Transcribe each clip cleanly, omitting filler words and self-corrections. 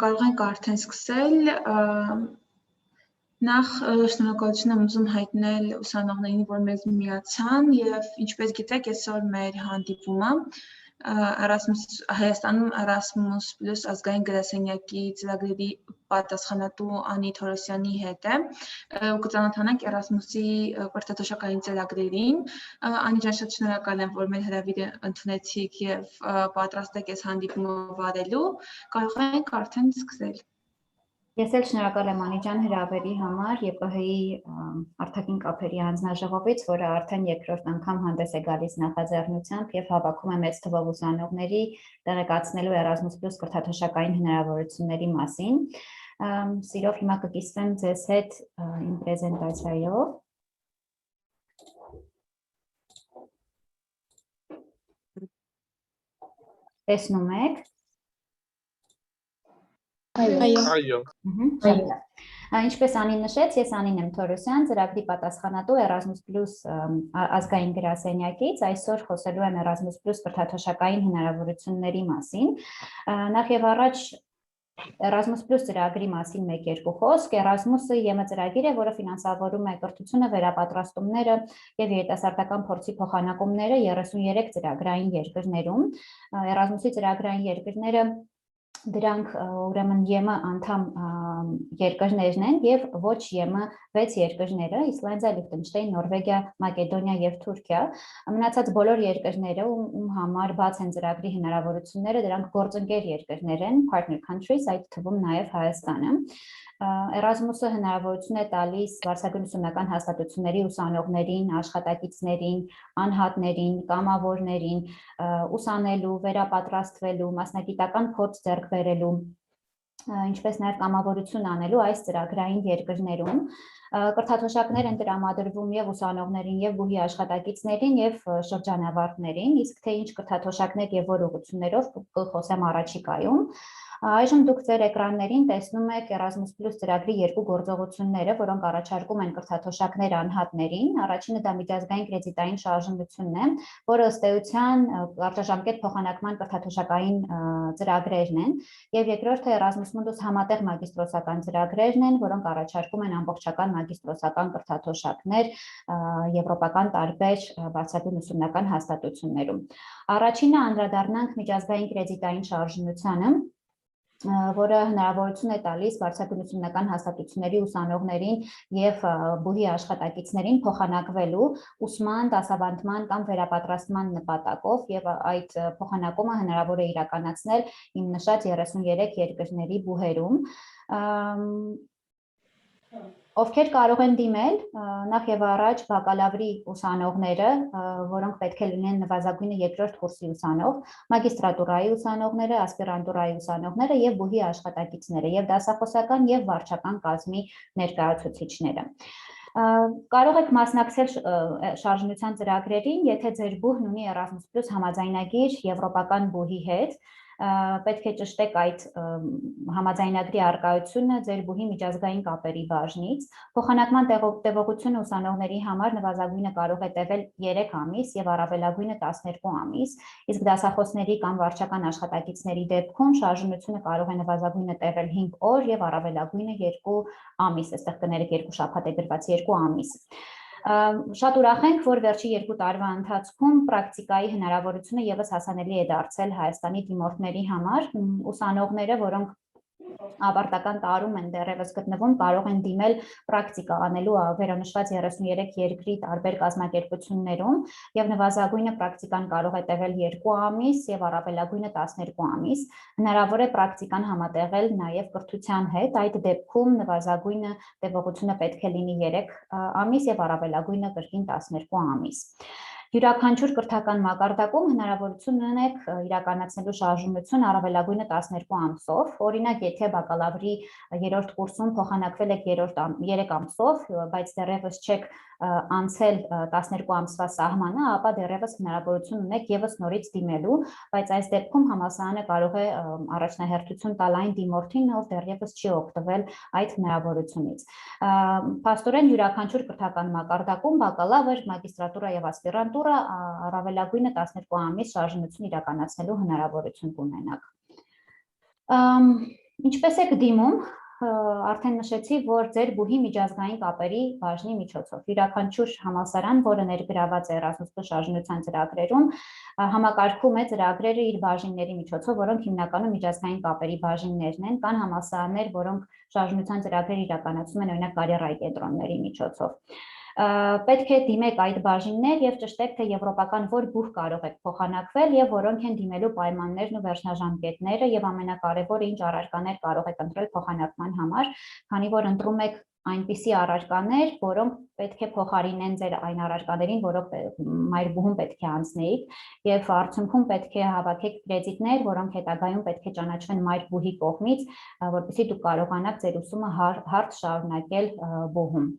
Կարող ենք արդեն սկսել, նախ շնորհակալություն եմ ուզում հայտնել ուսանողներին, որ մեզ միացան եւ ինչպես գիտեք, այսօր մեր հանդիպումը Հայաստանում Erasmus+ ազգային գրասենյակի ծրագրերի պատասխանատու Անի Թորոսյանի հետ է ու կծանոթանանք Erasmus-ի կրթաթոշակային ծրագրերին։ Անի ջան, շատ շնորհակալ եմ, որ մեր հրավիրը ընդունեցիք եւ պատրաստ եք այս հանդիպումը վարելու։ Կարող ենք արդեն սկսել։ Ես էլ շնորհակալ եմ Անի ջան հրավերի համար ԵՊՀ-ի արտաքին կապերի հանձնաժողովից, որը արդեն երկրորդ անգամ հանդես է գալիս նախաձեռնությամբ եւ հավաքում է մեծ թվով ուսանողների տեղեկացնելու Erasmus+ կրթաթոշակային հնարավորությունների մասին։ Սիրով հիմա կկիսվեմ ձեզ հետ իմ պրեզենտացիայով։ Տեսնում եք։ Այո։ Ինչպես Անին նշեց, ես Անին եմ Թորոսյան, ծրագրի պատասխանատու Erasmus+ ազգային գրասենյակից, այսօր խոսելու եմ Erasmus+ կրթաթոշակային հնարավորությունների մասին։ Նախ եւ առաջ Erasmus+ ծրագրի մասին մեկ-երկու խոսք։ Erasmus-ը ԵՄ ծրագիր է, որը ֆինանսավորում է կրթությունը, վերապատրաստումները եւ երիտասարդական փորձի փոխանակումները 33 ծրագրային երկրներում։ Erasmus-ի ծրագրային երկրները դրանք ուրեմն ԵՄ անդամ երկրներն են եւ ոչ ԵՄ 6 երկրները՝ Իսլանդիա, Լիխտենշտեյն, Նորվեգիա, Մակեդոնիա եւ Թուրքիա։ Մնացած բոլոր երկրները, ում համար բաց են ծրագրի հնարավորությունները, դրանք գործընկեր երկրներ են, partner countries, այդ թվում նաեւ Հայաստանը։ Erasmus-ը հնարավորություն է տալիս վարչական ուսումնական հաստատությունների ուսանողներին, աշխատակիցներին, անհատներին, կամավորներին ուսանելու, վերապատրաստվելու, մասնագիտական փորձ ձեռք բերելու, ինչպես նաև կամավորություն անելու այս ծրագրային երկրներում։ Կրթաթոշակներ են տրամադրվում եւ ուսանողներին, եւ բուհի աշխատակիցներին, եւ շրջանավարտներին, իսկ թե ինչ կրթաթոշակներ եւ որ ուղղություններով կխոսեմ առաջիկայում։ Այժմ դուք ձեր էկրաններին տեսնում եք Erasmus+ ծրագրի երկու գործողությունները, որոնք առաջարկում են կրթաթոշակներ անհատներին։ Առաջինը դա միջազգային կրեդիտային շարժումությունն է, որը ըստ էության կարճաժամկետ փոխանակման կրթաթոշակային ծրագրերն են, եւ երկրորդը Erasmus Mundus համատեղ մագիստրոսական ծրագրերն են, որոնք առաջարկում են ամբողջական մագիստրոսական կրթաթոշակներ եվրոպական տարբեր բարձրագույն ուսումնական հաստատություններում։ Առաջինը անդրադառնանք միջազգային կրեդիտային շարժումությանը, որը հնարավորություն է տալիս բարձրագույն ուսումնական հաստատությունների ուսանողներին եւ բուհի աշխատակիցներին փոխանակվելու ուսման, դասավանդման կամ վերապատրաստման նպատակով եւ այդ փոխանակումը հնարավոր է իրականացնել իմ նշած 33 երկրների բուհերում։ Ովքեր կարող են դիմել, նախ եւ առաջ բակալավրի ուսանողները, որոնք պետք է լինեն նվազագույնը երկրորդ կուրսի ուսանող, մագիստրատուրայի ուսանողները, ասպիրանտուրայի ուսանողները եւ բուհի աշխատակիցները եւ դասախոսական եւ վարչական կազմի ներկայացուցիչները։ Կարող եք մասնակցել շարժումության ծրագրերին, եթե ձեր բուհն ունի Erasmus+ համաձայնագիր եվրոպական բուհի հետ, պետք է ճշտեք այդ համաձայնագրի առկայությունը ձեր բուհի միջազգային կապերի բաժնից։ Փոխանակման տևողությունը ուսանողների համար նվազագույնը կարող է տևել 3 ամիս եւ առավելագույնը 12 ամիս, իսկ դասախոսների կամ վարչական աշխատակիցների դեպքում շարժումությունը կարող է նվազագույնը տևել 5 օր եւ առավելագույնը 2 ամիս, այստեղ կներեք 2 շաբաթ է գրված 2 ամիս։ Շատ ուրախ ենք, որ վերջի 2 տարվա ընթացքում պրակտիկայի հնարավորությունը եւս հասանելի է դարձել Հայաստանի դիմորդների համար։ Ուսանողները, որոնք ավարտական տարում են դեռևս գտնվում, կարող են դիմել պրակտիկա անելու վերանշված 33 երկրի տարբեր կազմակերպություններում եւ նվազագույնը պրակտիկան կարող է տևել 2 ամիս եւ առավելագույնը 12 ամիս։ Հնարավոր է պրակտիկան համատեղել նաեւ կրթության հետ, այդ դեպքում նվազագույնը տևողությունը պետք է լինի 3 ամիս եւ առավելագույնը կրկին 12 ամիս։ Յուրաքանչյուր կրթական մակարդակում հնարավորություն ունեք իրականացնելու շարժումություն առավելագույնը 12 ամսով, օրինակ եթե բակալավրի 3-րդ կուրսում փոխանակվել եք 3 ամսով, բայց դեռևս չեք անցել 12 ամսվա սահմանը, ապա դեռևս հնարավորություն ունեք եւս նորից դիմելու, բայց այս դեպքում համալսարանը կարող է առաջնահերթություն տալ այն դիմորդին, ով դեռևս չի օգտվել այդ հնարավորությունից։ Փաստորեն յուրաքանչյուր կրթական մակարդակում բակալավր, մագիստրատուրա եւ ասպիրանտուրա առավելագույնը 12 ամիս շարժումություն իրականացնելու հնարավորություն կունենաք։ Ինչպես եք դիմում, արդեն նշեցի, որ ձեր բուհի միջազգային կապերի բաժնի միջոցով յուրաքանչյուր համալսարան, որը ներգրաված է Erasmus+ շարժնության ծրագրերում, համակարգում է ծրագրերը իր բաժինների միջոցով, որոնք հիմնականում միջազգային կապերի բաժիններն են, կան համալսարաններ, որոնք շարժնության ծրագրեր իրականացում են օրինակ կարիերայի կենտրոնների միջոցով։ Պետք է դիմեք այդ բաժիններ եւ ճշտեք, թե եվրոպական որ բուհ կարող եք փոխանակվել եւ որոնք են դիմելու պայմաններն ու վերջնաժամկետները եւ ամենակարևորը ինչ առարկաներ կարող եք ընտրել փոխանակման համար, քանի որ ընտրում եք այնպիսի առարկաներ, որոնք պետք է փոխարինեն ձեր այն առարկաներին, որոնք մայրբուհում պետք է անցնեիք եւ արդյունքում պետք է հավաքեք կրեդիտներ, որոնք հետագայում պետք է ճանաչվեն մայրբուհի կողմից, որպեսզի դուք կարողանաք ձեր ուսումը հարթ շարունակել բուհում։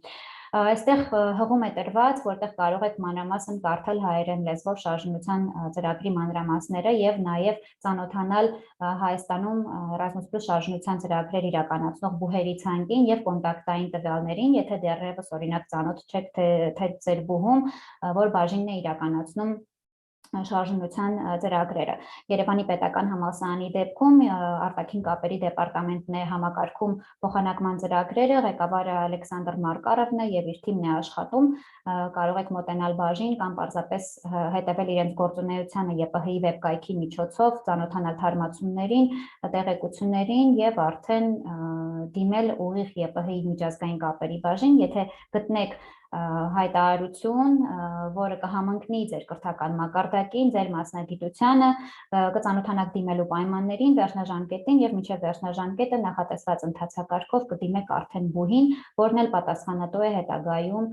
Այստեղ հղում է տրված, որտեղ կարող եք մանրամասն կարդալ հայերեն լեզվով շարժնության ծրագրի մանրամասները եւ նաեւ ծանոթանալ Հայաստանում Erasmus+ շարժնության ծրագրեր իրականացնող բուհերի ցանկին եւ կոնտակտային տվյալներին, եթե դեռևս օրինակ ծանոթ չեք թե ձեր բուհում որ բաժինն է իրականացնում շարժնության ծրագրերը։ Երևանի պետական համալսարանի դեպքում արտաքին կապերի դեպարտամենտն է համակարգում փոխանակման ծրագրերը, ղեկավարը Ալեքսանդր Մարկարովն է եւ իր թիմն է աշխատում, կարող եք մոտենալ բաժին կամ պարզապես հետևել իրենց գործունեությանը ԵՊՀ-ի վեբկայքի միջոցով, ծանոթանալ թարմացումներին, տեղեկություններին եւ արդեն դիմել ուղիղ ԵՊՀ-ի միջազգային կապերի բաժին, եթե գտնեք հայտարարություն, որը կհամընկնի ձեր կրթական մակարդակին, ձեր մասնագիտությանը, կծանոթանաք դիմելու պայմաններին, վերջնաժամկետին եւ մինչեւ վերջնաժամկետը նախատեսված ընթացակարգով կդիմեք արդեն բուհին, որն էլ պատասխանատու է հետագայում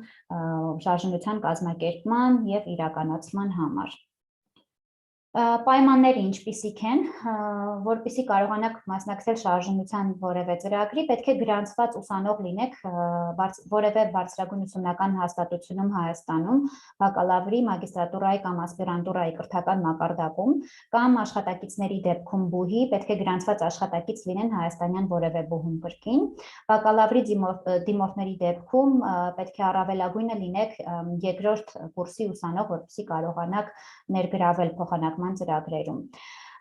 շարժնության կազմակերպման եւ իրականացման համար։ Պայմանները ինչպիսիք են, որպեսզի կարողանաք մասնակցել շարժնության որևէ ծրագրի, պետք է գրանցված ուսանող լինեք որևէ բարձրագույն ուսումնական հաստատությունում Հայաստանում, բակալավրի, մագիստրատուրայի կամ ասպիրանտուրայի կրթական մակարդակում, կամ աշխատակիցների դեպքում բուհի, պետք է գրանցված աշխատակից լինեն հայաստանյան որևէ բուհում կրկին, բակալավրի դիմորդների դեպքում պետք է առավելագույնը լինեք երկրորդ կուրսի ուսանող, որպեսզի կարողանաք ներգրավել փոխանակման ծրագրերում։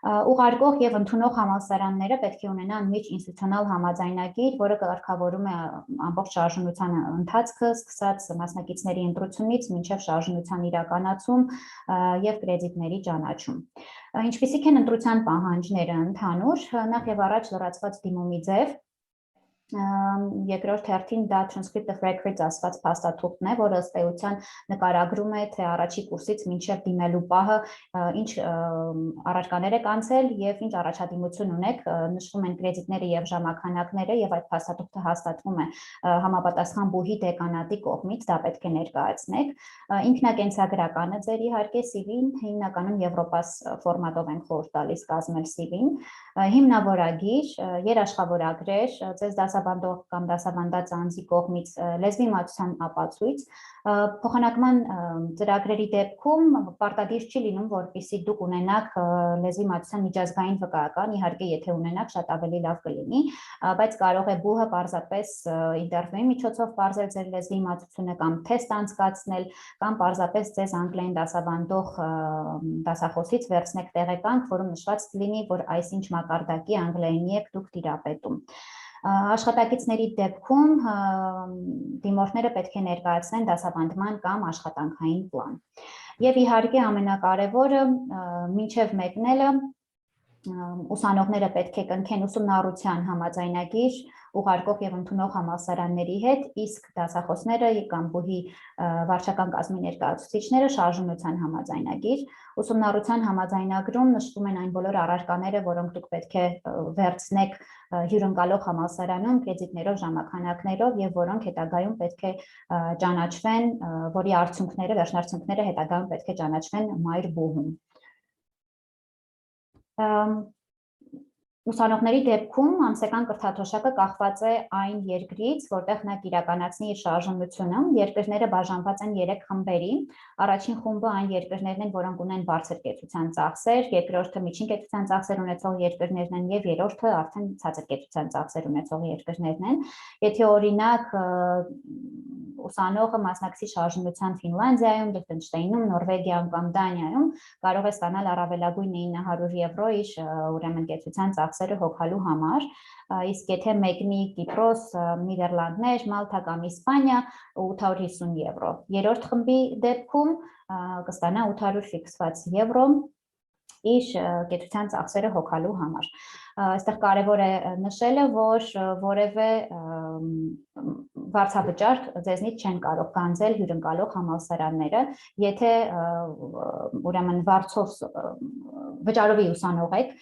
Ուղարկող եւ ընդունող համալսարանները պետք է ունենան միջինստիտուցիոնալ համաձայնագիր, որը կարգավորում է ամբողջ շարժնության ընթացքը, սկսած մասնակիցների ընտրությունից մինչեւ շարժնության իրականացում եւ կրեդիտների ճանաչում։ Ինչպիսիք են ընտրության պահանջները ընդհանուր, նախ եւ առաջ լրացված դիմումի ձև, երկրորդ հերթին դա transcript of records ասված փաստաթուղթն է, որը ըստ էության նկարագրում է, թե առաջի կուրսից մինչև դիմելու պահը ինչ առարկաներ եք անցել եւ ինչ առաջադիմություն ունեք, նշվում են կրեդիտները եւ ժամանակները եւ այդ փաստաթուղթը հաստատվում է համապատասխան բուհի դեկանատի կողմից, դա պետք է ներկայացնեք։ Ինքնակենսագրականը ձեր իհարկե CV-ն, հիմնականում Եվրոպաս ֆորմատով են խորհուրդ տալիս կազմել CV-ն, հիմնավորագիր, երաշխավորագրեր, ձեզ դասավանդող կամ դասավանդած անձի կողմից լեզվի մատուցան ապացույց, փոխանակման ծրագրերի դեպքում պարտադիր չի լինում, որպեսզի դուք ունենաք լեզվի մատուցան միջազգային վկայական, իհարկե եթե ունենաք շատ ավելի լավ կլինի, բայց կարող է բուհը պարզապես ինտերվյուի միջոցով պարզել ձեր լեզվի մատուցությունը կամ թեստ անցկացնել, կամ պարզապես ձեզ անգլերեն դասավանդող դասախոսից վերցնեք տեղեկանք, որում նշված լինի, որ այսինչ մակարդակի անգլերենի եք դուք տիրապետում։ Աշխատակիցների դեպքում դիմորդները պետք է ներկայացնեն դասավանդման կամ աշխատանքային պլան։ Եվ իհարկե ամենակարևորը մինչև մեկնելը ուսանողները պետք է կնքեն ուսումնառության համաձայնագիր ուղարկող եւ ընդունող համալսարանների հետ, իսկ դասախոսները կամ բուհի վարչական կազմի ներկայացուցիչները շարժնության համաձայնագիր։ Ուսումնառության համաձայնագրում նշվում են այն բոլոր առարկաները, որոնք դուք պետք է վերցնեք հյուրընկալող համալսարանում կրեդիտներով, ժամանակներով եւ որոնք հետագայում պետք է ճանաչվեն, որի արդյունքները, վերջնարդյունքները հետագայում պետք է ճանաչվեն մայր բուհում։ Ուսանողների դեպքում ամսական կրթաթոշակը կախված է այն երկրից, որտեղ նա իրականացնի իր շարժնությունը։ Երկրները բաժանված են 3 խմբերի։ Առաջին խումբը այն երկրներն են, որոնք ունեն բարձր կեցության ծախսեր, երկրորդը միջին կեցության ծախսեր ունեցող երկրներն են եւ երրորդը արդեն ցածր կեցության ծախսեր ունեցող երկրներն են։ Եթե օրինակ ուսանողը մասնակցի շարժնության Ֆինլանդիայում, Լիechtenstein-ում, Նորվեգիայում կամ Դանիայում կարող է ստանալ առավելագույն 900 եվրո իր ուրեմն կեցության ծախսեր ծախսերը հոգալու համար, իսկ եթե մեկնի Կիպրոս, Նիդերլանդներ, Մալթա կամ Իսպանիա 850 եվրո։ Երրորդ խմբի դեպքում կստանա 800 ֆիքսված եվրո իր կեցության ծախսերը հոգալու համար։ Այստեղ կարևոր է նշելը, որ որևէ վարձավճար ձեզնից չեն կարող գանձել հյուրընկալող համալսարանները, եթե ուրեմն վճարովի ուսանող եք,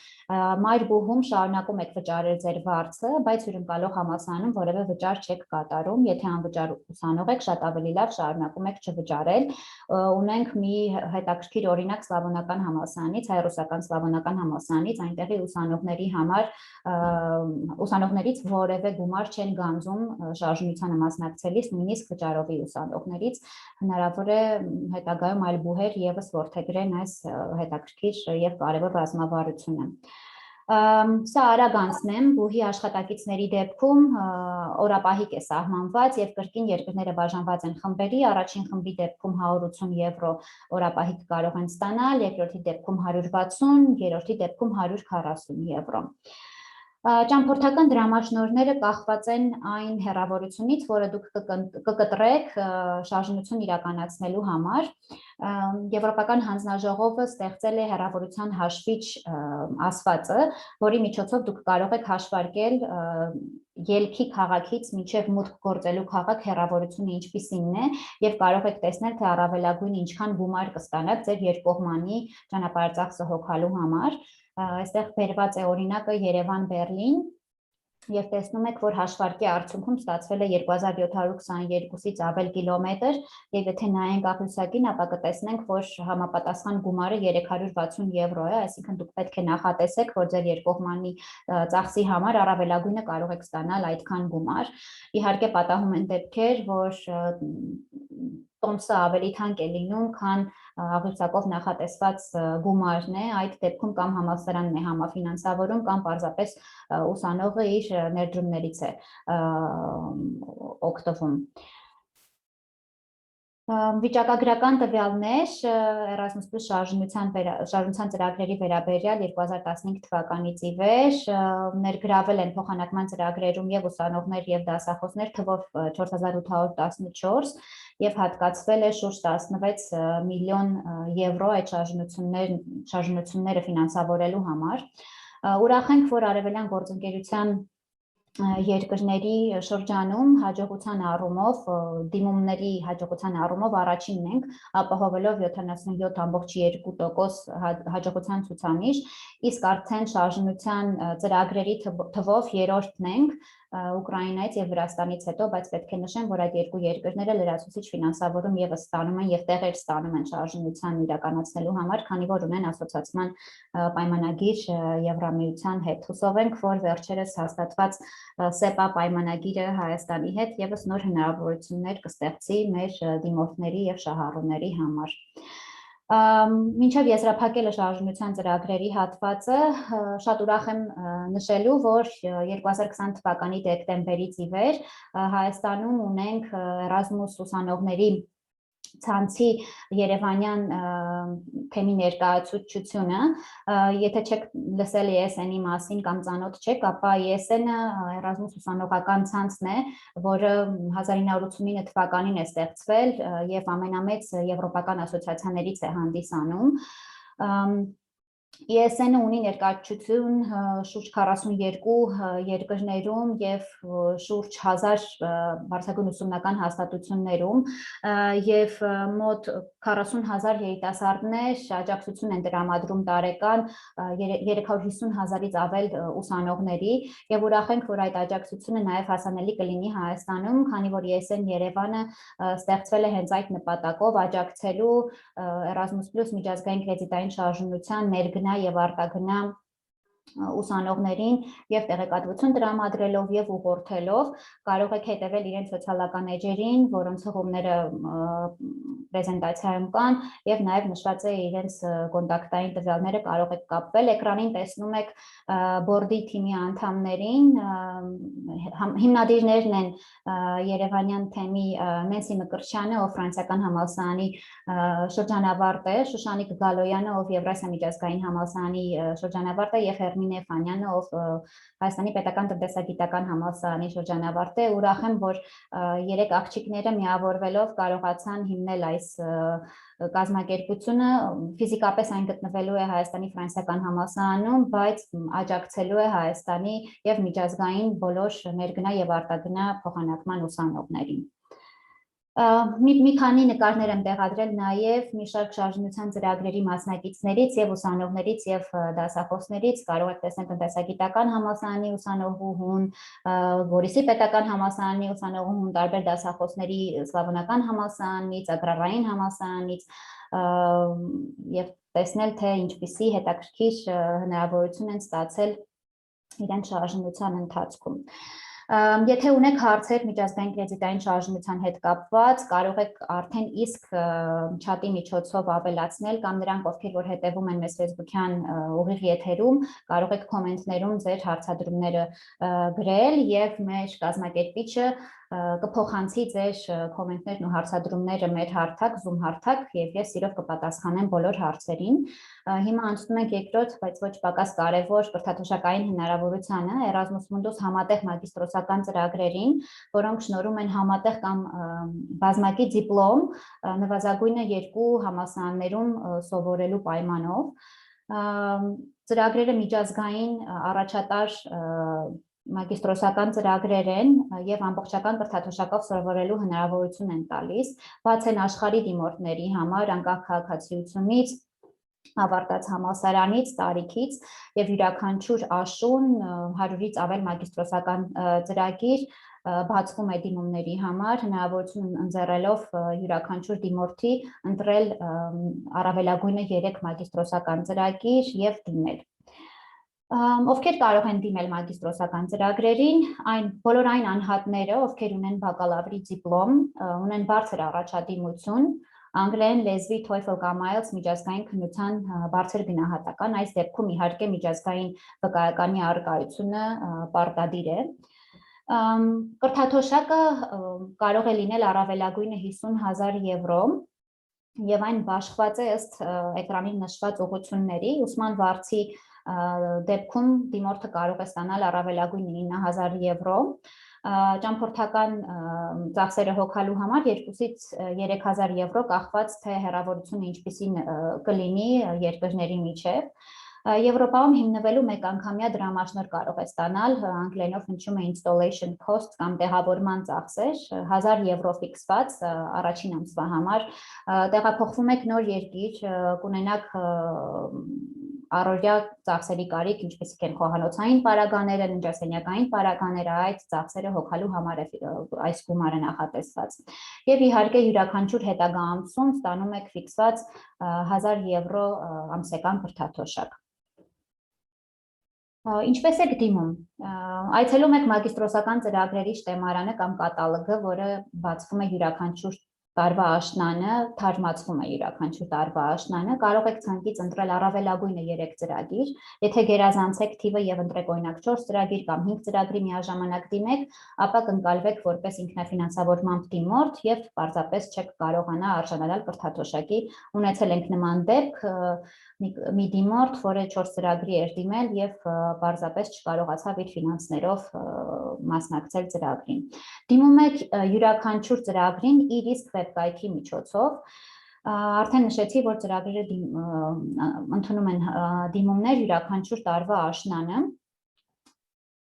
մայր բուհում շարունակում եք վճարել ձեր վարձը, բայց հյուրընկալող համալսարանում որևէ վճար չեք կատարում, եթե անվճար ուսանող եք, շատ ավելի լավ շարունակում եք չվճարել։ Ունենք մի հետաքրքիր օրինակ Սլավոնական համալսարանից, հայ-ռուսական Սլավոնական համալսարանից, այնտեղի ուսանողներից որևէ գումար չեն գանձում շարժումությանը մասնակցելիս, նույնիսկ վճարովի ուսանողներից, հնարավոր է հետագայում այլ բուհեր ևս որդեգրեն այս հետաքրքիր եւ կարևոր ռազմավարությունը։ Սա արագ անցնեմ, բուհի աշխատակիցների դեպքում օրապահիկ է սահմանված եւ կրկին երկրները բաժանված են խմբերի, առաջին խմբի դեպքում 180 եվրո օրապահիկ կարող են ստանալ, երկրորդի դեպքում 160, երրորդի դեպքում 140 եվրո։ Ճամփորդական դրամաշնորհները կախված են այն հեռավորությունից, որը դուք կկտրեք շարժնություն իրականացնելու համար։ Եվրոպական հանձնաժողովը ստեղծել է հեռավորության հաշվիչ ասվածը, որի միջոցով դուք կարող եք հաշվարկել ելքի քաղաքից մինչև մուտք գործելու քաղաք հեռավորությունը ինչպիսին է եւ կարող եք տեսնել, թե առավելագույն ինչքան գումար կստանաք ձեր երկկողմանի ճանապարհածախսը հոգալու համար։ Այստեղ բերված է օրինակը Երևան-Բեռլին եւ տեսնում եք, որ հաշվարկի արդյունքում ստացվել է 2722-ից ավել կիլոմետր եւ եթե նայենք աղյուսակին, ապա կտեսնենք, որ համապատասխան գումարը 360 եվրո է, այսինքն դուք պետք է նախատեսեք, որ ձեր երկկողմանի ծախսի համար առավելագույնը կարող եք ստանալ այդքան գումար։ Իհարկե պատահում են դեպքեր, որ տոմսը ավելի թանկ է լինում, քան աղյուսակով նախատեսված գումարն է, այդ դեպքում կամ համալսարանն է համաֆինանսավորում, կամ պարզապես ուսանողը իր ներդրումներից է օգտվում։ Վիճակագրական տվյալներ Erasmus+ շարժնության ծրագրերի վերաբերյալ 2015 թվականից ի վեր ներգրավել են փոխանակման ծրագրերում եւ ուսանողներ եւ դասախոսներ թվով 4814 եւ հատկացվել է շուրջ 16 միլիոն եվրո այդ շարժնությունները ֆինանսավորելու համար։ Ուրախ ենք, որ Արևելյան գործընկերության երկրների շրջանում հաջողության առումով, դիմումների հաջողության առումով առաջինն ենք, ապահովելով 77.2% հաջողության ցուցանիշ, իսկ արդեն շարժնության ծրագրերի թվով երրորդն ենք Ուկրաինայից եւ Վրաստանից հետո, բայց պետք է նշեմ, որ այդ երկու երկրները լրացուցիչ ֆինանսավորում եւս ստանում են եւ տեղեր ստանում են շարժնության իրականացնելու համար, քանի որ ունեն ասոցիացիան պայմանագիր Եվրամիության հետ։ Հուսով ենք, որ վերջերս հաստատված SEPA պայմանագիրը Հայաստանի հետ եւս նոր հնարավորություններ կստեղծի մեր դիմորդների եւ շահառուների համար։ Մինչև եզրափակելը շարժնության ծրագրերի հատվածը, շատ ուրախ եմ նշելու, որ 2020 թվականի դեկտեմբերից ի վեր Հայաստանում ունենք Erasmus ուսանողների ցանցի Երևանյան թեմի ներկայացուցչությունը, եթե չեք լսել ESN-ի մասին կամ ծանոթ չեք, ապա ESN-ը Erasmus ուսանողական ցանցն է, որը 1989 թվականին է ստեղծվել եւ ամենամեծ եվրոպական ասոցիացիաներից է հանդիսանում։ ESN-ը ունի ներկայացություն շուրջ 42 երկրներում եւ շուրջ 1000 բարձրագույն ուսումնական հաստատություններում եւ մոտ 40,000 երիտասարդներ աջակցություն են տրամադրում տարեկան 350,000-ից ավել ուսանողների եւ ուրախ ենք, որ այդ աջակցությունը նաեւ հասանելի կլինի Հայաստանում, քանի որ ESN Երևանը ստեղծվել է հենց այդ նպատակով աջակցելու Erasmus+ միջազգային կրեդիտային շարժնության ներգնա եւ արտագնա ուսանողներին եւ տեղեկատվություն տրամադրելով եւ ուղղորդելով կարող եք հետեւել իրենց սոցիալական էջերին, որոնց հղումները պրեզենտացիայում կան եւ նաեւ նշված է իրենց կոնտակտային տվյալները կարող եք կապվել էկրանին տեսնում եք բորդի թիմի անդամներին հիմնադիրներն են Երևանյան թեմի Նենսի Մկրտչյանը, ով ֆրանսիական համալսարանի շրջանավարտ է, Շուշանիկ Գալոյանը, ով Եվրասիա միջազգային համալսարանի շրջանավարտ է, եւ Հերմինե Ֆանյանը, ով Հայաստանի պետական տնտեսագիտական համալսարանի շրջանավարտ է, ուրախ եմ, որ երեք աղջիկները միավորվելով կարողացան հիմնել այս կազմակերպությունը, ֆիզիկապես այն գտնվելու է Հայաստանի ֆրանսիական համալսարանում, բայց աջակցելու է Հայաստանի եւ միջազգային բոլոր ներգնա եւ արտագնա փոխանակման ուսանողներին։ Մի քանի նկարներ եմ տեղադրել նաև մի շարք շարժնության ծրագրերի մասնակիցներից եւ ուսանողներից եւ դասախոսներից, կարող եք տեսնել տնտեսագիտական համալսարանի ուսանողուհուն, Գորիսի պետական համալսարանի ուսանողուհուն, տարբեր դասախոսների Սլավոնական համալսարանից, Ագրարային համալսարանից եւ տեսնել թե ինչպիսի հետաքրքիր հնարավորություն են ստացել իրենց շարժնության ընթացքում։ Եթե ունեք հարցեր միջազգային կրեդիտային շարժնության հետ կապված, կարող եք արդեն իսկ չաթի միջոցով ավելացնել կամ նրանք, ովքեր որ հետևում են մեզ Facebook-յան ուղիղ եթերում, կարող եք կոմենտներում ձեր հարցադրումները գրել եւ մեր կազմակերպիչը կփոխանցի ձեր կոմենտներն ու հարցադրումները մեր հարթակ, Zoom հարթակ եւ ես սիրով կպատասխանեմ բոլոր հարցերին։ Հիմա անցնում ենք երկրորդ, բայց ոչ պակաս կարևոր կրթաթոշակային հնարավորությանը, Erasmus Mundus համատեղ մագիստրոսական ծրագրերին, որոնք շնորհում են համատեղ կամ բազմակի դիպլոմ, նվազագույնը 2 համալսարաններում սովորելու պայմանով։ Ծրագրերը միջազգային առաջատար մագիստրոսական ծրագրեր են եւ ամբողջական կրթաթոշակով սովորելու հնարավորություն են տալիս, բաց են աշխարհի դիմորդների համար, անկախ քաղաքացիությունից, ավարտած համալսարանից, տարիքից եւ յուրաքանչյուր աշուն 100-ից ավել մագիստրոսական ծրագիր բացվում է դիմումների համար, հնարավորություն ընձեռելով յուրաքանչյուր դիմորդի ընտրել առավելագույնը 3 մագիստրոսական ծրագիր եւ դիմել։ Ովքեր կարող են դիմել մագիստրոսական ծրագրերին, բոլոր այն անհատները, ովքեր ունեն բակալավրի դիպլոմ, ունեն բարձր առաջադիմություն, անգլերեն լեզվի TOEFL կամ IELTS միջազգային քննության բարձր գնահատական, այս դեպքում իհարկե միջազգային վկայականի առկայությունը պարտադիր է։ Կրթաթոշակը կարող է լինել առավելագույնը 50,000 եվրո եւ այն բաշխված է ըստ էկրանին նշված ուղղությունների, ուսման վարձի դեպքում դիմորդը կարող է ստանալ առավելագույն 9,000 եվրո, ճամփորդական ծախսերը հոգալու համար 2-ից 3,000 եվրո կախված թե հեռավորությունը ինչպիսին կլինի երկրների միջև։ Եվրոպայում հիմնվելու մեկ անգամյա դրամաշնորհ կարող է ստանալ, անգլերենով հնչում է installation cost կամ տեղավորման ծախսեր, 1000 եվրո ֆիքսված առաջին ամսվա համար, տեղափոխվում եք նոր երկիր, կունենաք առօրյա ծախսերի կարիք, ինչպիսիք են խոհանոցային պարագաները, ննջասենյակային պարագաները, այդ ծախսերը հոգալու համար է այս գումարը նախատեսված։ Եվ իհարկե յուրաքանչյուր հետագա ամսում ստանում եք ֆիքսված 1000 եվրո ամսական կրթաթոշակ։ Ինչպես եք դիմում, այցելում եք մագիստրոսական ծրագրերի շտեմարանը կամ կատալոգը, որը բացվում է յուրաքանչյուր տարվա աշնանը, թարմացվում է յուրաքանչյուր տարվա աշնանը, կարող եք ցանկից ընտրել առավելագույնը 3 ծրագիր, եթե գերազանցեք թիվը եւ ընտրեք օրինակ 4 ծրագիր կամ 5 ծրագրի միաժամանակ դիմեք, ապա կընկալվեք որպես ինքնաֆինանսավորմամբ դիմորդ եւ պարզապես չեք կարողանա արժանանալ կրթաթոշակի, ունեցել ենք նման դեպք, մի դիմորդ, որը 4 ծրագրի էր դիմել եւ պարզապես չկարողացավ իր ֆինանսներով մասնակցել ծրագրին։ Դիմում եք յուրաքանչյուր ծրագրին իր իսկ վեբկայքի միջոցով, արդեն նշեցի, որ ծրագրերը ընդունում են դիմումներ յուրաքանչյուր տարվա աշնանը։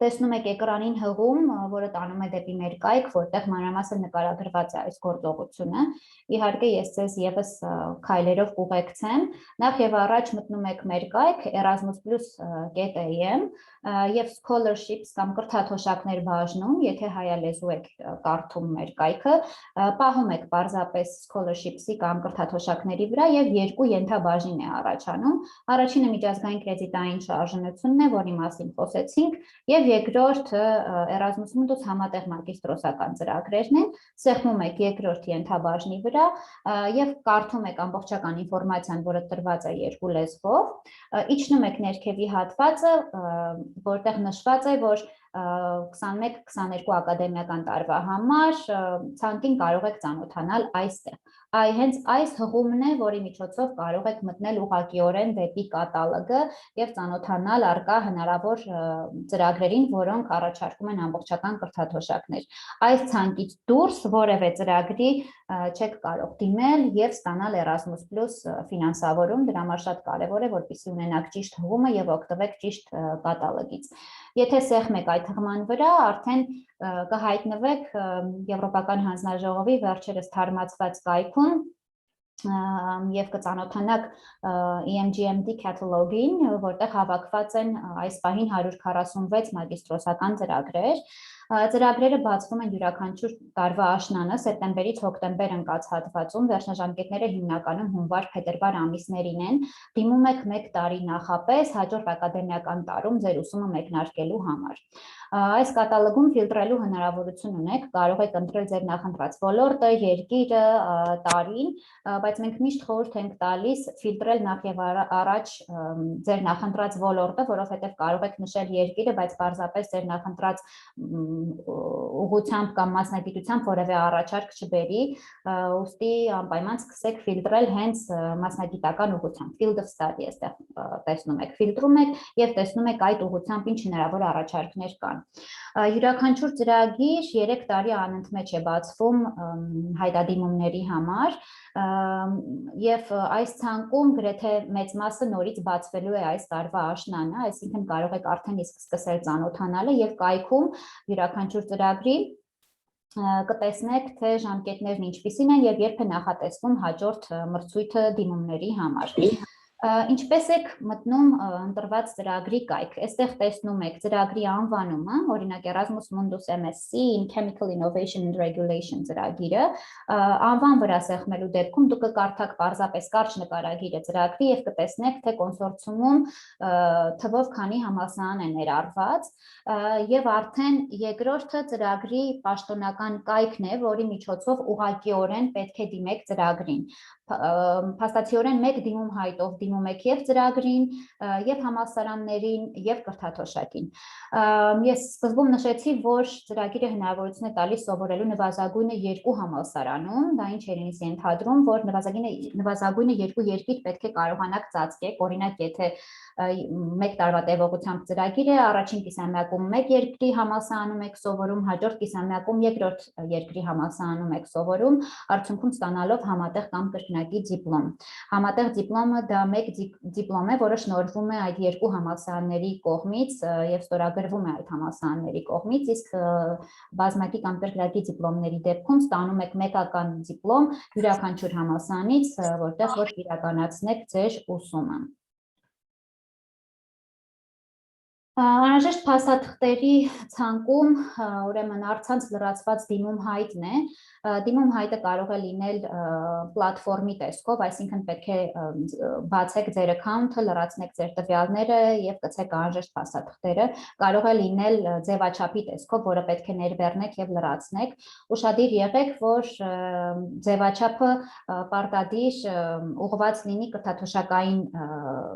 Տեսնում եք էկրանին հղում, որը տանում է դեպի մեր կայք, որտեղ մանրամասն նկարագրված է այս գործողությունը։ Իհարկե ես ձեզ եւս քայլերով կուղեկցեմ։ Նախ եւ առաջ մտնում եք մեր կայք erasmusplus.am եւ scholarships կամ կրթաթոշակներ բաժնում, եթե հայալեզու եք կարդում մեր կայքը, պահում եք պարզապես scholarships-ի կամ կրթաթոշակների վրա եւ 2 ենթաբաժին է առաջանում։ Առաջինը միջազգային կրեդիտային շարժնությունն է, որի մասին խոսեցինք, եւ երկրորդը Erasmus Mundus համատեղ մագիստրոսական ծրագրերն են, սեղմում եք երկրորդ ենթաբաժնի վրա եւ կարդում եք ամբողջական ինֆորմացիան, որը տրված է երկու լեզվով, իջնում եք ներքևի հատվածը, որտեղ նշված է, որ 21-22 ակադեմիական տարվա համար ցանկին կարող եք ծանոթանալ այստեղ։ Հենց այս հղումն է, որի միջոցով կարող եք մտնել ուղղակիորեն դեպի կատալոգը եւ ծանոթանալ առկա հնարավոր ծրագրերին, որոնք առաջարկում են ամբողջական կրթաթոշակներ։ Այս ցանկից դուրս որևէ ծրագրի չեք կարող դիմել եւ ստանալ Erasmus+ ֆինանսավորում, դրա համար շատ կարեւոր է, որպեսզի ունենաք ճիշտ հղումը եւ օգտվեք ճիշտ կատալոգից։ Եթե սեղմեք այդ հղման վրա, արդեն կհայտնվեք Եվրոպական հանձնաժողովի վերջերս թարմացված կայքում եւ կծանոթանաք EMGMD catalog-ին, որտեղ հավաքված են այս պահին 146 մագիստրոսական ծրագրեր։ Ծրագրերը բացվում են յուրաքանչյուր տարվա աշնանը սեպտեմբերից հոկտեմբեր ընկած հատվածում, վերջնաժամկետները հիմնականում հունվար-փետրվար ամիսներին են, դիմում եք 1 տարի նախապես հաջորդ ակադեմիական տարում ձեր ուսումը մեկնարկելու համար։ Այս կատալոգում ֆիլտրելու հնարավորություն ունեք, կարող եք ընտրել ձեր նախընտրած ոլորտը, երկիրը, տարին, բայց մենք միշտ խորհուրդ ենք տալիս ֆիլտրել նախ եւ առաջ ձեր նախընտրած ոլորտը, որովհետեւ կարող եք նշել երկիրը, բայց պարզապես ձեր նախընտրած ուղղությամբ կամ մասնագիտությամբ որևէ առաջարկ չբերի, ուստի անպայման սկսեք ֆիլտրել հենց մասնագիտական ուղղությամբ, field of study այստեղ տեսնում եք, ֆիլտրում եք եւ տեսնում եք այդ ուղղությամբ ինչ հնարավոր առաջարկներ կան։ Յուրաքանչյուր ծրագիր 3 տարի անընդմեջ է բացվում հայտադիմումների համար եւ այս ցանկում գրեթե մեծ մասը նորից բացվելու է այս տարվա աշնանը, այսինքն կարող եք արդեն իսկ սկսել ծանոթանալը եւ կայքում յուրաքանչյուր ծրագրի կտեսնեք, թե ժամկետներն ինչպիսին են եւ երբ է նախատեսվում հաջորդ մրցույթը դիմումների համար։ Ինչպես եք մտնում ընտրված ծրագրի կայք, այստեղ տեսնում եք ծրագրի անվանումը, օրինակ Erasmus Mundus MSc in Chemical Innovation and Regulation ծրագիրը, անվան վրա սեղմելու դեպքում դուք կկարդաք պարզապես կարճ նկարագիրը ծրագրի եւ կտեսնեք, թե կոնսորցիումում թվով քանի համալսարան է ներառված եւ արդեն երկրորդը ծրագրի պաշտոնական կայքն է, որի միջոցով ուղղակիորեն պետք է դիմեք ծրագրին։ Փաստացիորեն մեկ դիմում հայտով դիմում եք եւ ծրագրին, եւ համալսարաններին, եւ կրթաթոշակին։ Ես սկզբում նշեցի, որ ծրագիրը հնարավորություն է տալիս սովորելու նվազագույնը 2 համալսարանում, դա ինչ է ինձ ենթադրում, որ նվազագույնը 2 երկիր պետք է կարողանաք ծածկեք, օրինակ եթե 1 տարվա տևողությամբ ծրագիր է, առաջին կիսամյակում 1 երկրի համալսարանում եք սովորում, հաջորդ կիսամյակում երկրորդ երկրի համալսարանում եք սովորում, արդյունքում ստանալով համատեղ կամ կրկնակի դիպլոմ։ Համատեղ դիպլոմը դա մեկ դիպլոմ է, որը շնորհվում է այդ երկու համալսարանների կողմից եւ ստորագրվում է այդ համալսարանների կողմից, իսկ բազմակի կամ կրկնակի դիպլոմների դեպքում ստանում եք մեկական դիպլոմ յուրաքանչյուր համալսարանից, որտեղ որ իրականացնեք ձեր ուսումը։ Անհրաժեշտ փաստաթղթերի ցանկում ուրեմն առցանց լրացված դիմում հայտն է, դիմում հայտը կարող է լինել պլատֆորմի տեսքով, այսինքն պետք է բացեք ձեր account-ը, լրացնեք ձեր տվյալները եւ գցեք անհրաժեշտ փաստաթղթերը, կարող է լինել ձևաչափի տեսքով, որը պետք է ներբեռնեք եւ լրացնեք, ուշադիր եղեք, որ ձևաչափը պարտադիր ուղղված լինի կրթաթոշակային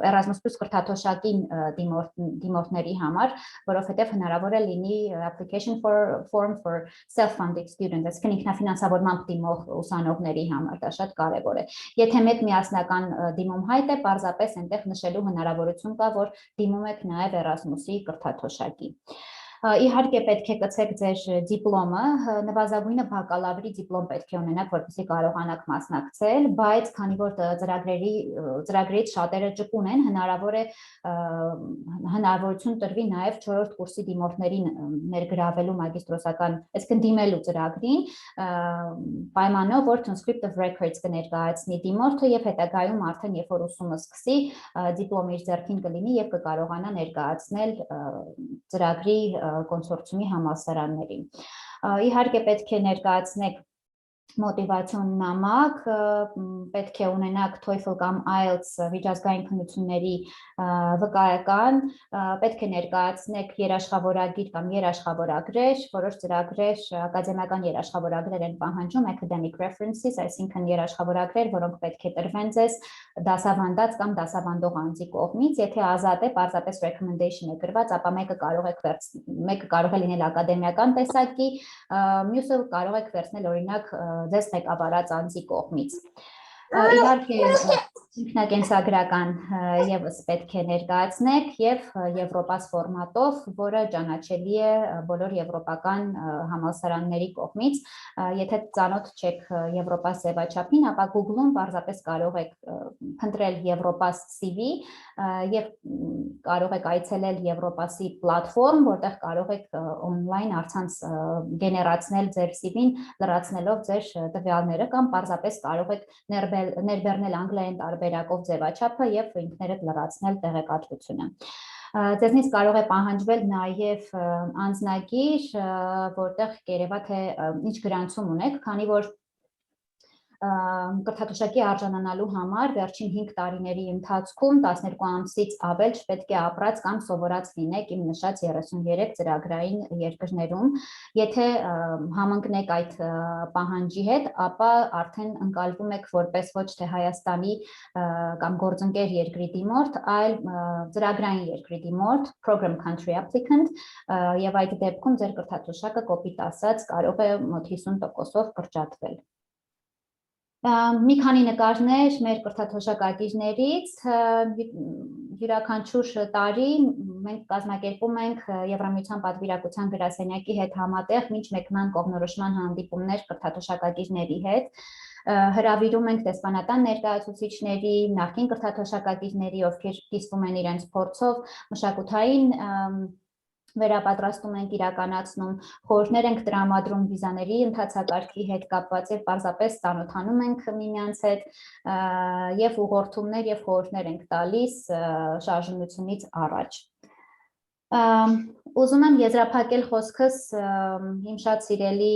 Erasmus+ կրթաթոշակին դիմորդների համար, որովհետև հնարավոր է լինի application form for self-funded students, այսինքն ինքնաֆինանսավորմամբ դիմող ուսանողների համար, դա շատ կարևոր է։ Եթե մեկ միասնական դիմում հայտ է, պարզապես այնտեղ նշելու հնարավորություն կա, որ դիմում եք նաև Erasmus-ի կրթաթոշակի։ Իհարկե պետք է կցեք ձեր դիպլոմը, նվազագույնը բակալավրի դիպլոմ պետք է ունենաք, որպեսզի կարողանաք մասնակցել, բայց քանի որ ծրագրերից շատերը ճկուն են, հնարավոր է հնարավորություն տրվի նաև 4-րդ կուրսի դիմորդներին ներգրավելու մագիստրոսական, այսինքն դիմելու ծրագրին, պայմանով որ transcript of records կներկայացնի դիմորդը եւ հետագայում արդեն երբ որ ուսումը սկսի, դիպլոմը իր ձեռքին կլինի եւ կկարողանա ներկայացնել ծրագրի կոնսորցիումի համալսարաններին։ Իհարկե պետք է ներկայացնեք մոտիվացիոն նամակ, պետք է ունենաք TOEFL կամ IELTS միջազգային քննությունների վկայական, պետք է ներկայացնեք երաշխավորագիր կամ երաշխավորագրեր, որոշ ծրագրեր ակադեմիական երաշխավորագրեր են պահանջում, academic references, այսինքն երաշխավորագրեր, որոնք պետք է տրվեն ձեզ դասավանդած կամ դասավանդող անձի կողմից, եթե ազատ է, պարզապես recommendation է գրված, ապա մեկը կարող է լինել ակադեմիական տեսակի, մյուսը կարող եք վերցնել օրինակ ձեզ ղեկավարած անձի կողմից։ Իհարկե ինքնակենսագրական եւս պետք է ներկայացնեք եւ Եվրոպաս ֆորմատով, որը ճանաչելի է բոլոր եվրոպական համալսարանների կողմից, եթե ծանոթ չեք Եվրոպաս ձևաչափին, ապա Google-ում պարզապես կարող եք փնտրել Եվրոպաս CV եւ կարող եք այցելել Եվրոպասի պլատֆորմ, որտեղ կարող եք on-line առցանց գեներացնել ձեր CV-ին, լրացնելով ձեր տվյալները կամ պարզապես կարող եք ներբեռնել անգլերեն տարբերակով ձևաչափը եւ ինքներդ լրացնել տեղեկատվությունը։ Ձեզնից կարող է պահանջվել նաեւ անձնագիր, որտեղ կերևա թե ինչ գրանցում ունեք, քանի որ կրթաթոշակի արժանանալու համար վերջին 5 տարիների ընթացքում 12 ամսից ավել չպետք է ապրած կամ սովորած լինեք իմ նշած 33 ծրագրային երկրներում, եթե համընկնեք այդ պահանջի հետ, ապա արդեն ընկալվում եք որպես ոչ թե Հայաստանի կամ գործընկեր երկրի դիմորդ, այլ ծրագրային երկրի դիմորդ, program country applicant, եւ այդ դեպքում ձեր կրթաթոշակը կոպիտ ասած կարող է մոտ 50%-ով կրճատվել։ Մի քանի նկարներ մեր կրթաթոշակակիրներից, յուրաքանչյուր տարի մենք կազմակերպում ենք Եվրամիության պատվիրակության գրասենյակի հետ համատեղ մինչ մեկնման կողմնորոշման հանդիպումներ կրթաթոշակակիրների հետ, հրավիրում ենք դեսպանատան ներկայացուցիչների, նախկին կրթաթոշակակիրների, ովքեր կիսվում են իրենց փորձով, մշակութային վերապատրաստում ենք իրականացնում, խորհուրդներ ենք տրամադրում վիզաների ընթացակարգի հետ կապված եւ պարզապես ծանոթանում ենք միմյանց հետ եւ ուղղորդումներ եւ խորհուրդներ ենք տալիս շարժումությունից առաջ։ Ուզում եմ եզրափակել խոսքս իմ շատ սիրելի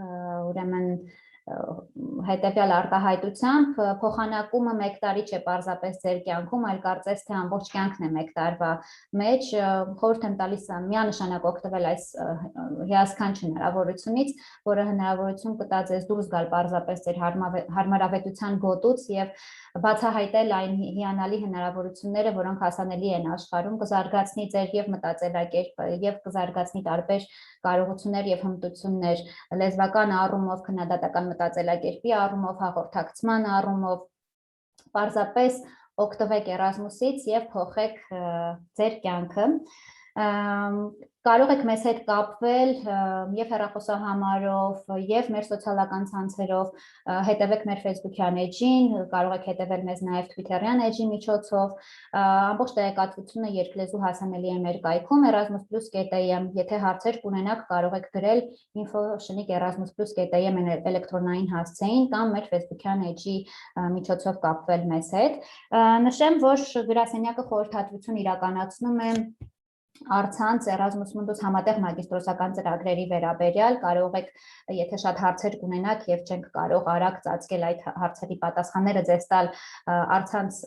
ուրեմն հետևյալ արտահայտությամբ, փոխանակումը մեկ տարի չէ պարզապես ձեր կյանքում, այլ կարծես թե ամբողջ կյանքն է մեկ տարվա մեջ, խորհուրդ եմ տալիս միանշանակ օգտվել այս հիասքանչ հնարավորությունից, որը հնարավորություն կտա ձեզ դուրս գալ պարզապես ձեր հարմարավետության գոտուց եւ բացահայտել այն հիանալի հնարավորությունները, որոնք հասանելի են աշխարհում, կզարգացնի ձեր եւ մտածելակերպը եւ կզարգացնի տարբեր կարողություններ եւ հմտություններ լեզվական առումով, քննադատական մտածելակերպի առումով, հաղորդակցման առումով, պարզապես օգտվեք Էրասմուսից եւ փոխեք ձեր կյանքը։ Կարող եք մեզ հետ կապվել եւ հեռախոսահամարով եւ մեր սոցիալական ցանցերով, հետևեք մեր Facebook-յան էջին, կարող եք հետևել մեզ նաեւ Twitter-յան էջի միջոցով, ամբողջ տեղեկատվությունը երկլեզու հասանելի է մեր կայքում erasmus+.am, եթե հարցեր կունենաք, կարող եք գրել info@erasmus+.am էլեկտրոնային հասցեին կամ մեր Facebook-յան էջի միջոցով կապվել մեզ հետ։ Նշեմ, որ գրասենյակը խորհրդատվություն իրականացնում է առցանց Erasmus Mundus համատեղ մագիստրոսական ծրագրերի վերաբերյալ, կարող եք, եթե շատ հարցեր կունենաք եւ չենք կարող արագ ծածկել այդ հարցերի պատասխանները ձեզ տալ առցանց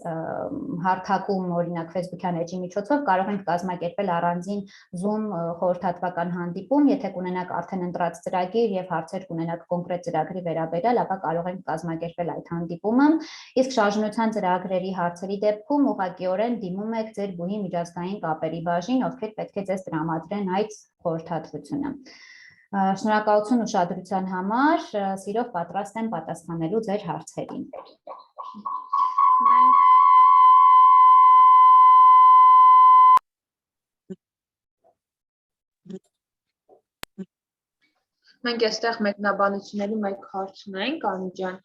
հարթակում, օրինակ Facebook-յան էջի միջոցով, կարող ենք կազմակերպել առանձին Zoom խորհրդատվական հանդիպում, եթե կունենաք արդեն ընտրած ծրագիր եւ հարցեր կունենաք կոնկրետ ծրագրի վերաբերյալ, ապա կարող ենք կազմակերպել այդ հանդիպումը, իսկ շարժնության ծրագրերի հարցերի դեպքում ուղղակիորեն դիմում եք ձեր բուհի միջազգային կապերի բաժին, ովքեր պետք է ձեզ տրամադրեն այդ խորհրդատվությունը։ Շնորհակալություն ուշադրության համար, սիրով պատրաստ եմ պատասխանելու ձեր հարցերին։ Մենք այստեղ մեկնաբանությունների մեկ հարց ունենք, Անի ջան,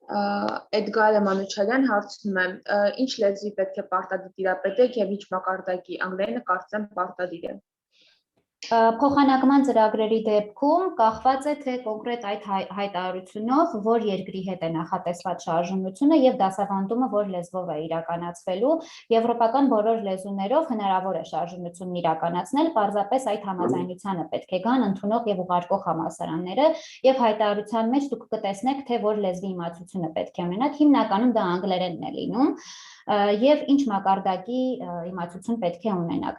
Էդգար Մանուչարյան հարցնում է, ինչ լեզվի պետք է պարտադիր տիրապետեք եւ ինչ մակարդակի, անգլերենը կարծեմ պարտադիր է։ Փոխանակման ծրագրերի դեպքում կախված է թե կոնկրետ այդ հայտարարությունով որ երկրի հետ է նախատեսված շարժումությունը եւ դասավանդումը որ լեզվով է իրականացվելու եվրոպական բոլոր լեզուներով հնարավոր է շարժումությունն իրականացնել պարզապես այդ համաձայնությանը պետք է գան ընդունող եւ ուղարկող համալսարանները եւ հայտարարության մեջ դուք կտեսնեք թե որ լեզվի իմացությունը պետք է ունենաք հիմնականում դա անգլերենն է լինում եւ ինչ մակարդակի իմացություն պետք է ունենաք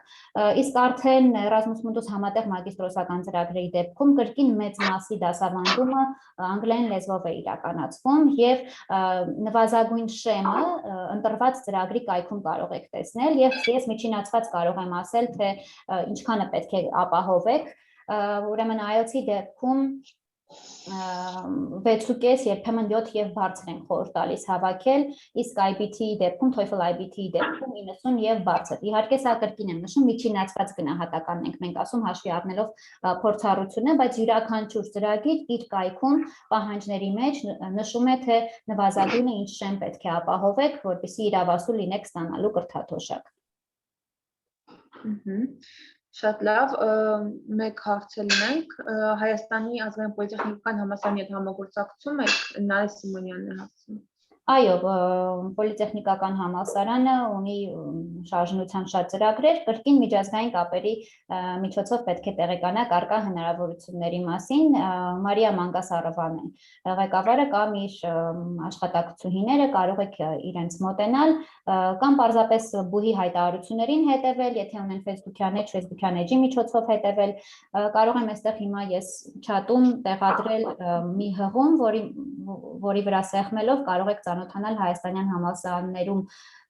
իսկ արդեն Erasmus Mundus համատեղ մագիստրոսական ծրագրերի դեպքում կրկին մեծ մասի դասավանդումը անգլերեն լեզվով է իրականացվում եւ նվազագույն շեմը ընտրված ծրագրի կայքում կարող եք տեսնել եւ ես միջինացված կարող եմ ասել թե ինչքանը պետք է ապահովեք ուրեմն IELTS-ի դեպքում 6.5 երբեմն 7 եւ բարձր են խորհուրդ տալիս հավաքել, իսկ IBT-ի դեպքում, TOEFL IBT-ի դեպքում 90 եւ բարձր։ Իհարկե սա կրկին եմ նշում, միջինացված գնահատականն ենք մենք ասում հաշվի առնելով փորձառությունը, բայց յուրաքանչյուր ծրագիր իր կայքում պահանջների մեջ նշում է թե նվազագույնը ինչ շեմ պետք է ապահովեք, որպեսզի իրավասու լինեք ստանալու կրթաթոշակ։ Շատ լավ, մեկ հարց ունենք, Հայաստանի ազգային պոլիտեխնիկական համալսարանի հետ համագործակցում եք, Նարեկ Սիմոնյանն է հարցնում։ Այո, պոլիտեխնիկական համալսարանը ունի շարժնության շատ ծրագրեր, կրկին միջազգային կապերի միջոցով պետք է տեղեկանաք առկա հնարավորությունների մասին, Մարիա Մանգասարովան է ղեկավարը կամ իր աշխատակցուհիները կարող եք իրենց մոտենալ կամ պարզապես բուհի հայտարարություններին հետևել, եթե ունեն Facebook-յան էջ, Facebook-յան էջի միջոցով հետևել, կարող եմ այստեղ հիմա ես չաթում տեղադրել մի հղում, որի վրա սեղմելով կարող եք ծանոթանալ հայաստանյան համալսարաններում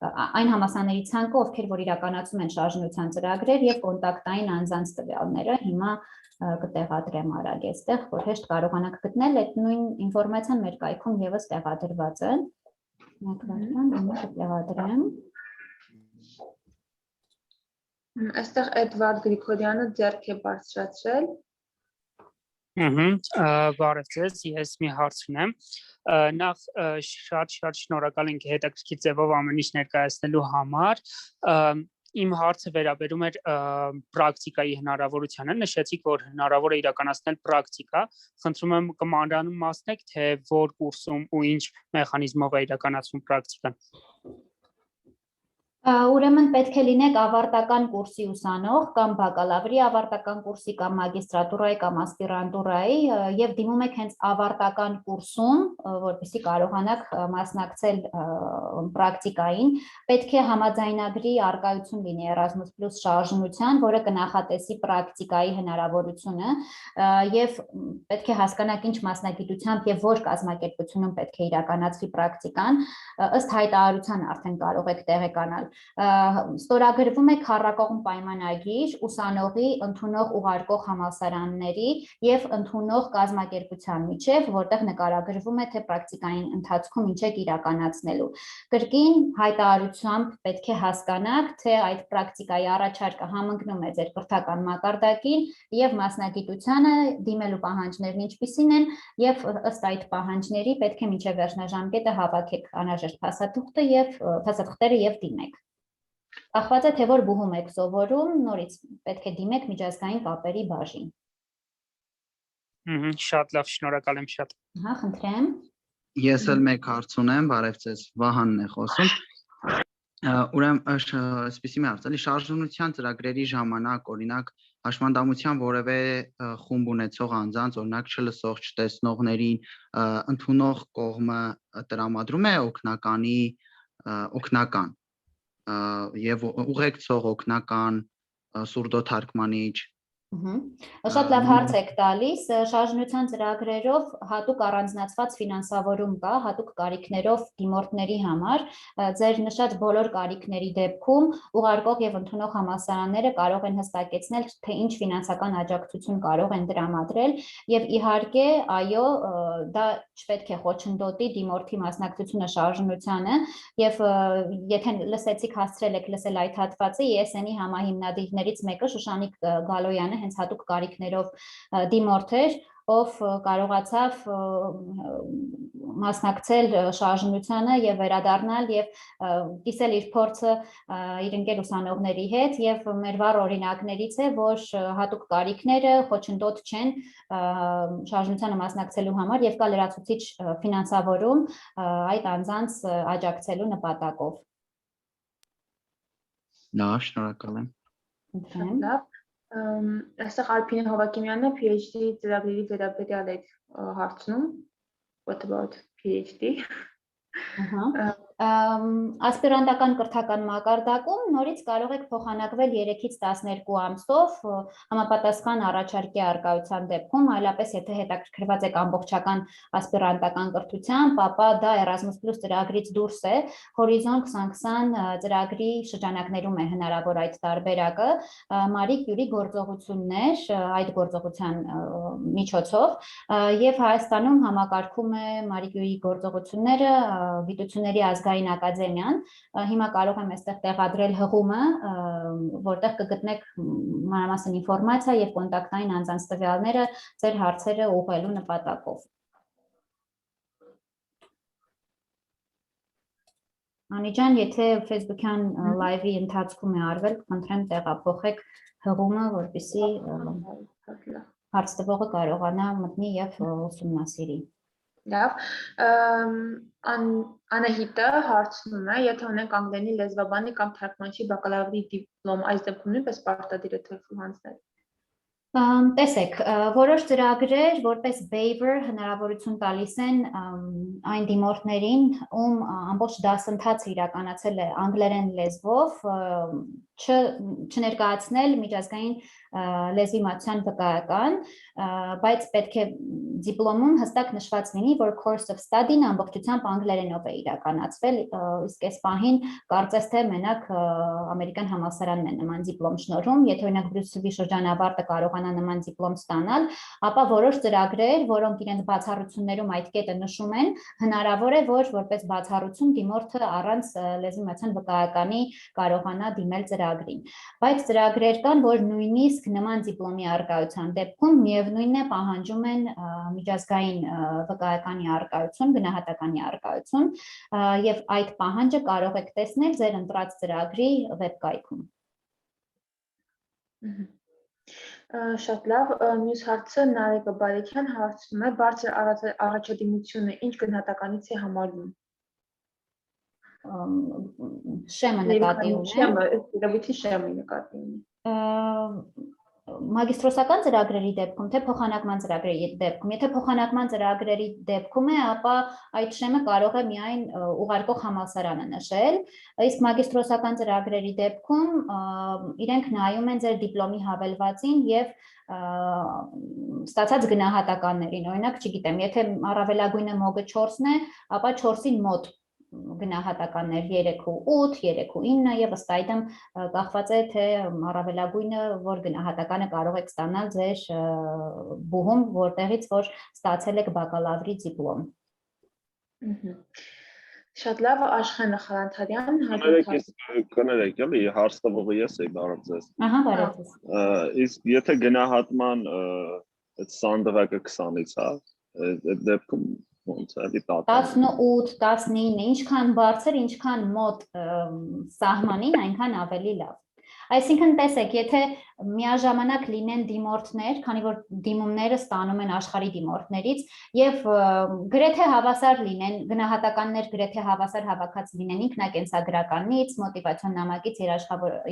այն համալսարանների ցանկը, ովքեր որ իրականացում են շարժնության ծրագրեր եւ կոնտակտային անձանց տվյալները հիմա կտեղադրեմ արագ այստեղ, որ հեշտ կարողանաք գտնել այդ նույն ինֆորմացիան մեր կայքում եւս տեղադրված է։ Մակրոֆոն հիմա կտեղադրեմ։ Այստեղ Էդվարդ Գրիգորյանը ձեռք է բարձրացրել։ Բարև ձեզ, ես մի հարց ունեմ, նախ շատ շնորհակալ ենք հետաքրքիր ձևով ամեն ինչ ներկայացնելու համար, իմ հարցը վերաբերում էր պրակտիկայի հնարավորությանը, նշեցիք, որ հնարավոր է իրականացնել պրակտիկա, խնդրում եմ կմանրամասնեք, թե որ կուրսում ու ինչ մեխանիզմով է իրականացվում պրակտիկան։ Ուրեմն պետք է լինեք ավարտական կուրսի ուսանող կամ բակալավրի ավարտական կուրսի կամ մագիստրատուրայի կամ ասպիրանտուրայի եւ դիմում եք հենց ավարտական կուրսում, որպեսզի կարողանաք մասնակցել պրակտիկային, պետք է համաձայնագրի արկայություն լինի Erasmus+ շարժնության, որը կնախատեսի պրակտիկայի հնարավորությունը եւ պետք է հասկանաք ինչ մասնագիտությամբ եւ որ կազմակերպությունում պետք է իրականացվի պրակտիկան, ըստ հայտարարության արդեն կարող եք տեղեկանալ Ստորագրվում է քառակողմ պայմանագիր ուսանողի ընդունող ուղարկող համալսարանների եւ ընդունող կազմակերպության միջև, որտեղ նկարագրվում է թե պրակտիկային ընթացքում ինչ եք իրականացնելու։ Կրկին հայտարարությամբ պետք է հասկանաք, թե այդ պրակտիկայի առաջարկը համընկնում է ձեր կրթական մակարդակին եւ մասնագիտությանը, դիմելու պահանջներն ինչպիսին են եւ ըստ այդ պահանջների պետք է մինչեւ վերջնաժամկետը հավաքեք անհրաժեշտ փաստաթղթերը եւ դիմեք։ Կախված է թե որ բուհում եք սովորում, նորից պետք է դիմեք միջազգային կապերի բաժին։ Շատ լավ, շնորհակալ եմ շատ։ Հա, խնդրեմ։ Ես էլ մեկ հարց ունեմ, բարև ձեզ, Վահանն է խոսում։ Ուրեմն այսպեսի մի հարց էլի շարժունության ծրագրերի ժամանակ օրինակ հաշմանդամության որևէ խումբ ունեցող անձանց օրինակ չլսող, չտեսնողներին ընդունող կողմը տրամադրում է օգնական եւ ուղեկցող օգնական սուրդոթարգմանիչ Շատ լավ հարց եք տալիս, շարժնության ծրագրերով հատուկ առանձնացված ֆինանսավորում կա, հատուկ կարիքներով դիմորդների համար, ձեր նշած բոլոր կարիքների դեպքում ուղարկող եւ ընդունող համալսարանները կարող են հստակեցնել, թե ինչ ֆինանսական աջակցություն կարող են տրամադրել եւ իհարկե, այո, դա չպետք է խոչընդոտի դիմորդի մասնակցությունը շարժնությանը եւ եթե լսեցիք հասցրել եք լսել այդ հատվածը, ESN-ի համահիմնադիրներից մեկը Շուշանիկ Գալոյանը հենց հատուկ կարիքներով դիմորդ էր, ով կարողացավ մասնակցել շարժումությանը եւ վերադառնալ եւ կիսել իր փորձը իր ընկեր ուսանողների հետ եւ մեր վառ օրինակներից է, որ հատուկ կարիքները խոչընդոտ չեն շարժումությանը մասնակցելու համար եւ կա լրացուցիչ ֆինանսավորում այդ անձանց աջակցելու նպատակով։ Լավ, շնորհակալ եմ։ Շատ լավ։ Այստեղ Արփինե Հովակիմյանը PhD ծրագրերի վերաբերյալ է հարցնում։ What about PhD? Ասպիրանտական կրթական մակարդակում նորից կարող եք փոխանակվել 3-ից 12 ամսով համապատասխան առաջարկի առկայության դեպքում, այլապես եթե հետաքրքրված եք ամբողջական ասպիրանտական կրթությամբ, ապա դա Erasmus+ ծրագրից դուրս է, Horizon 2020 ծրագրի շրջանակներում է հնարավոր այդ տարբերակը, Marie Curie գործողություններ այդ գործողության միջոցով եւ Հայաստանում համակարգում է Marie Curie գործողությունները Գիտությունների ազգային ակադեմիան, հիմա կարող եմ այստեղ տեղադրել հղումը, որտեղ կգտնեք մանրամասն ինֆորմացիա եւ կոնտակտային անձանց տվյալները ձեր հարցերը ուղղելու նպատակով։ Անի ջան, եթե Facebook-յան live-ի ընթացքում է արվել, կխնդրեմ տեղափոխեք հղումը, որպեսզի հարց տվողը կարողանա մտնի եւ ուսումնասիրի։ Լավ, Անահիտը հարցնում է, եթե ունենք անգլերենի լեզվաբանի կամ թարգմանչի բակալավրի դիպլոմ, այս դեպքում նույնպես պարտադիր է TOEFL հանձնել։ Տեսեք, որոշ ծրագրեր որպես waiver հնարավորություն տալիս են այն դիմորդներին, ում ամբողջ դասընթացը իրականացել է անգլերեն լեզվով, չներկայացնել միջազգային լեզվի մատչյան վկայական, բայց պետք է դիպլոմում հստակ նշված լինի, որ course of study-ն ամբողջությամբ անգլերենով է իրականացվել, իսկ այս պահին կարծես թե մենակ ամերիկյան համալսարանն է նման դիպլոմ շնորհում, եթե օրինակ Բրյուսելի շրջանավարտը կարողանա նման դիպլոմ ստանալ, ապա որոշ ծրագրեր, որոնք իրենց բացառություններում այդ կետը նշում են, հնարավոր է, որ որպես բացառություն դիմորդը առանց լեզվի մատչյան վկայականի կարողանա դիմել ծրագրին, բայց ծրագրեր կան, որ նույնիսկ նման դիպլոմի առկայության դեպքում միևնույնն է պահանջում են միջազգային վկայականի առկայություն, գնահատականի առկայություն եւ այդ պահանջը կարող եք տեսնել ձեր ընտրած ծրագրի վեբկայքում։ Շատ լավ, մյուս հարցը Նարեկը Բարեկյան հարցնում է, բարձր առաջադիմությունը ինչ գնահատականից է համարվում։ Շեմը նկատի ունի։ Շեմը նկատի ունի։ Մագիստրոսական ծրագրերի դեպքում, թե փոխանակման ծրագրերի դեպքում, եթե փոխանակման ծրագրերի դեպքում է, ապա այդ շեմը կարող է միայն ուղարկող համալսարանը նշել, իսկ մագիստրոսական ծրագրերի դեպքում իրենք նայում են ձեր դիպլոմի հավելվածին եւ ստացած գնահատականներին, օրինակ, չգիտեմ, եթե առավելագույնը մոգը 4-ն է, ապա 4-ին մոտ գնահատականներ 3.8, 3.9 եւ ըստ այդմ կախված է թե առավելագույնը որ գնահատականը կարող եք ստանալ ձեր բուհում, որտեղից որ ստացել եք բակալավրի դիպլոմ։ Շատ լավ, Աշխեն Խալանթարյան, կներեք, էլի հարց տվողը ես էի, բարև ձեզ։ Ահա, բարև ձեզ։ Իսկ եթե գնահատման այդ սանդղակը 20-ից, հա, այդ դեպքում 18, 19, ինչքան բարձր, ինչքան մոտ սահմանին, այնքան ավելի լավ։ Այսինքն տեսեք, եթե միաժամանակ լինեն դիմորդներ, քանի որ դիմումները ստանում են աշխարհի դիմորդներից եւ գրեթե հավասար լինեն, գնահատականներ գրեթե հավասար հավաքած լինեն ինքնակենսագրականից, մոտիվացիոն նամակից,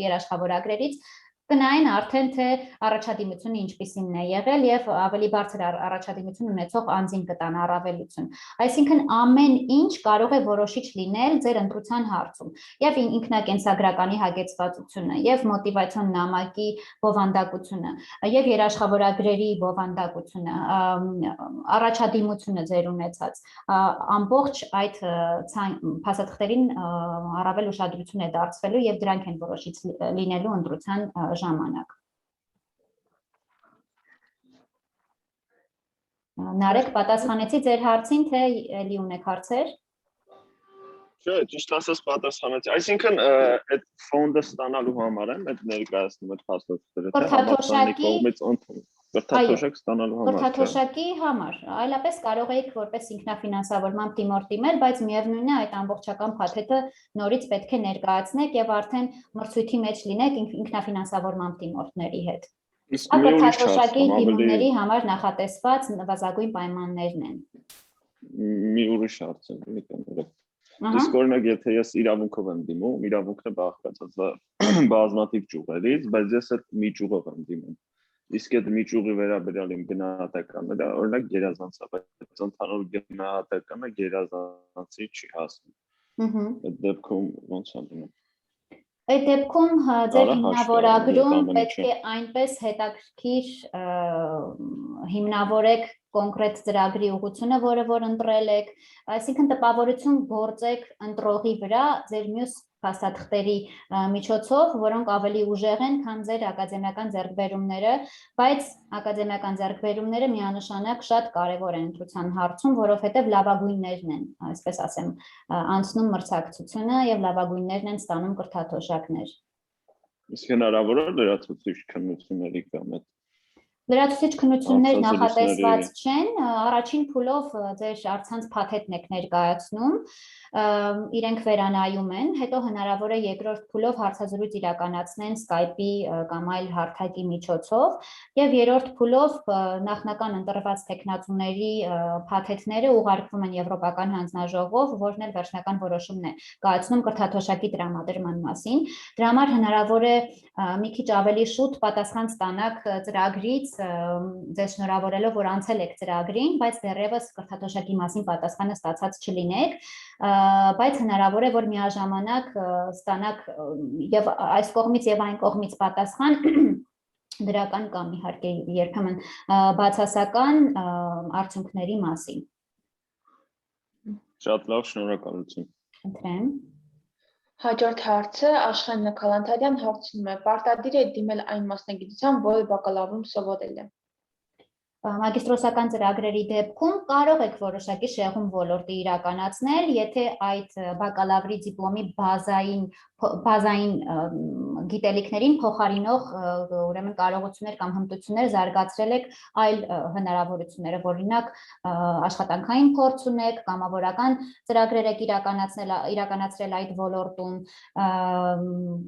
երաշխավորագրերից, կնային արդեն թե առաջադիմությունը ինչպիսին է եղել եւ ավելի բարձր առաջադիմություն ունեցող անձին կտան առավելություն։ Այսինքն ամեն ինչ կարող է որոշիչ լինել ձեր ընտրության հարցում։ Եվ ինքնակենսագրականի հագեցվածությունը, եւ մոտիվացիոն նամակի բովանդակությունը, եւ երաշխավորագրերի բովանդակությունը, առաջադիմությունը ձեր ունեցած, ամբողջ այդ փաստաթղթերին առավել ուշադրություն է դարձվելու եւ դրանք են որոշիչ լինելու ընտրության ժամանակ։ Նարեկ, պատասխանեցի ձեր հարցին, թե էլի ունեք հարցեր։ Չէ, ճիշտ ասած պատասխանեցի։ Այսինքն այդ ֆոնդը ստանալու համար եմ այդ ներկայացնում այդ փաստաթղթերը, թե համալսարանի կողմից ընդունում։ Կրթաթոշակ ստանալու համար, չէ՞։ Կրթաթոշակի համար, այլապես կարող եք որպես ինքնաֆինանսավորման թիմորդ դիմել, բայց միևնույնն է այդ ամբողջական փաթեթը նորից պետք է ներկայացնեք եւ արդեն մրցույթի մեջ լինեք ինքնաֆինանսավորման թիմորդների հետ։ Իսկ մի ուրիշ Կրթաթոշակի հարցում, դիմումների համար նախատեսված նվազագույն պայմաններն են։ մի ուրիշ հարց եմ, Իսկ օրինակ եթե ես իրավունքով եմ դիմում, իրավունքն է բաղկացած բազմաթիվ ճյուղերից, բայց ես այդ մի ճյուղով եմ դիմում։ Իսկ այդ մի ճյուղի վերաբերյալ իմ գնահատականը դա օրինակ գերազանց է, բայց ընդհանուր գնահատականը գերազանցի չի հասնում։ Այդ դեպքում ո՞նց է լինում։ Այդ դեպքում ձեր հիմնավորագրում պետք է այնպես հետաքրքիր հիմնավորեք կոնկրետ ծրագրի ուղղությունը, որ ընտրել եք, այսինքն տպավորություն գործեք ընտրողի վրա ձեր մյուս փաստաթղթերի միջոցով, որոնք ավելի ուժեղ են, քան ձեր ակադեմիական ձեռքբերումները, բայց ակադեմիական ձեռքբերումները միանշանակ շատ կարևոր են ընտրության հարցում, որովհետև լավագույններն են, այսպես ասեմ, անցնում մրցակցությունը եւ լավագույններն են ստանում կրթաթոշակներ։ Իսկ հնարավոր է լրացուցիչ քննությունների կամ այդ Լրացուցիչ քննություններ նախատեսված չեն, առաջին փուլով ձեր առցանց փաթեթն եք ներկայացնում, իրենք վերանայում են, հետո հնարավոր է երկրորդ փուլով հարցազրույց իրականացնեն Skype-ի կամ այլ հարթակի միջոցով եւ երրորդ փուլով նախնական ընտրված տեխնացուների փաթեթները ուղարկվում են եվրոպական հանձնաժողով, որն էլ վերջնական որոշումն է կայացնում կրթաթոշակի տրամադրման մասին։ Դրա համար հնարավոր է մի քիչ ավելի շուտ պատասխան ստանաք ծրագրից ձեզ շնորհավորելով, որ անցել եք ծրագրին, բայց դեռևս կրթաթոշակի մասին պատասխանը ստացած չլինեք, բայց հնարավոր է, որ միաժամանակ ստանաք եւ այս կողմից եւ այն կողմից պատասխան դրական կամ իհարկե երբեմն բացասական արդյունքների մասին։ Շատ լավ, շնորհակալություն։ Խնդրեմ։ Հաջորդ հարցը Աշխեն Քալանթարյան հարցնում է. Պարտադիր է դիմել այն մասնագիտության, որը բակալավրում սովորել է։ Մագիստրոսական ծրագրերի դեպքում կարող եք որոշակի շեղում ոլորտի իրականացնել, եթե այդ բակալավրի դիպլոմի բազային գիտելիքներին փոխարինող ուրեմն կարողություններ կամ հմտություններ զարգացրել եք այլ հնարավորություններով, օրինակ աշխատանքային փորձ ունեք, կամավորական ծրագրեր եք իրականացրել այդ ոլորտում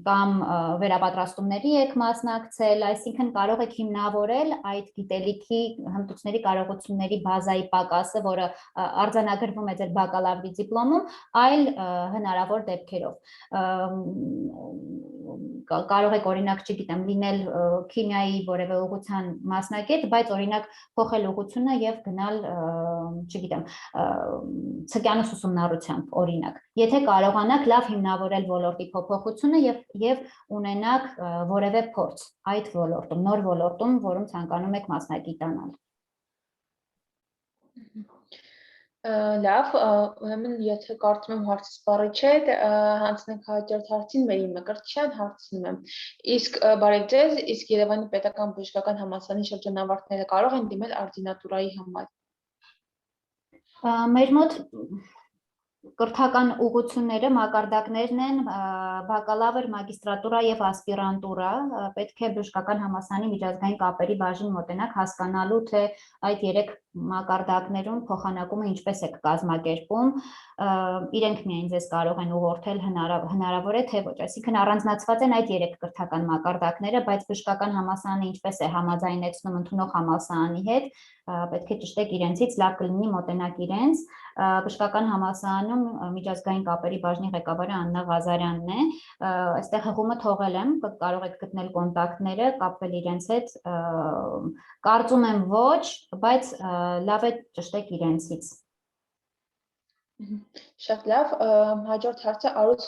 կամ վերապատրաստումների եք մասնակցել, այսինքն կարող եք հիմնավորել այդ գիտելիքի հմտությունների կարողությունների բազայի պակասը, որը արձանագրվում է ձեր բակալավրի դիպլոմում, այլ հնարավոր դեպքերով։ Կարող եք օրինակ, չգիտեմ, լինել քիմիայի որևէ ուղղության մասնագետ, բայց օրինակ փոխել ուղղությունը եւ գնալ, չգիտեմ, ցկյանոց ուսումնառությամբ, օրինակ։ Եթե կարողանաք լավ հիմնավորել ոլորտի փոփոխությունը եւ ունենաք որևէ փորձ այդ ոլորտում, նոր ոլորտում, որում ցանկանում եք մասնագիտանալ։ Լավ, ուրեմն եթե կարծում եմ հարցը սպառի չէ, հանձնենք հաջորդ հարցին Մերի Մկրտչյան հարցնում եմ։ Իսկ բարև ձեզ, իսկ Երևանի Պետական Բժշկական համալսարանի շրջանավարտները կարող են դիմել արդինատուրայի համար։ Մեր մոտ կրթական ուղղությունները, մակարդակներն են բակալավր, մագիստրատուրա եւ ասպիրանտուրա, պետք է բժշկական համալսարանի միջազգային կապերի բաժին մոտենաք հասկանալու, թե այդ երեք մակարդակներում փոխանակումը ինչպես է կազմակերպում, իրենք միայն ձեզ կարող են ուղղորդել հնարավոր է թե ոչ, այսինքն առանձնացված են այդ երեք կրթական մակարդակները, բայց բժշկական համալսարանը ինչպես է համաձայնեցնում ընդունող համալսարանի հետ, պետք է ճշտեք իրենցից, լավ կլինի մոտենաք իրենց, բժշկական համալսարանում միջազգային կապերի բաժնի ղեկավարը Աննա Ղազարյանն է, այստեղ հղումը թողել եմ, կարող եք գտնել կոնտակտները, կապվել իրենց հետ, կարծում եմ ոչ, բայց լավ է ճշտեք իրենցից։ Շատ լավ, հաջորդ հարցը Արուս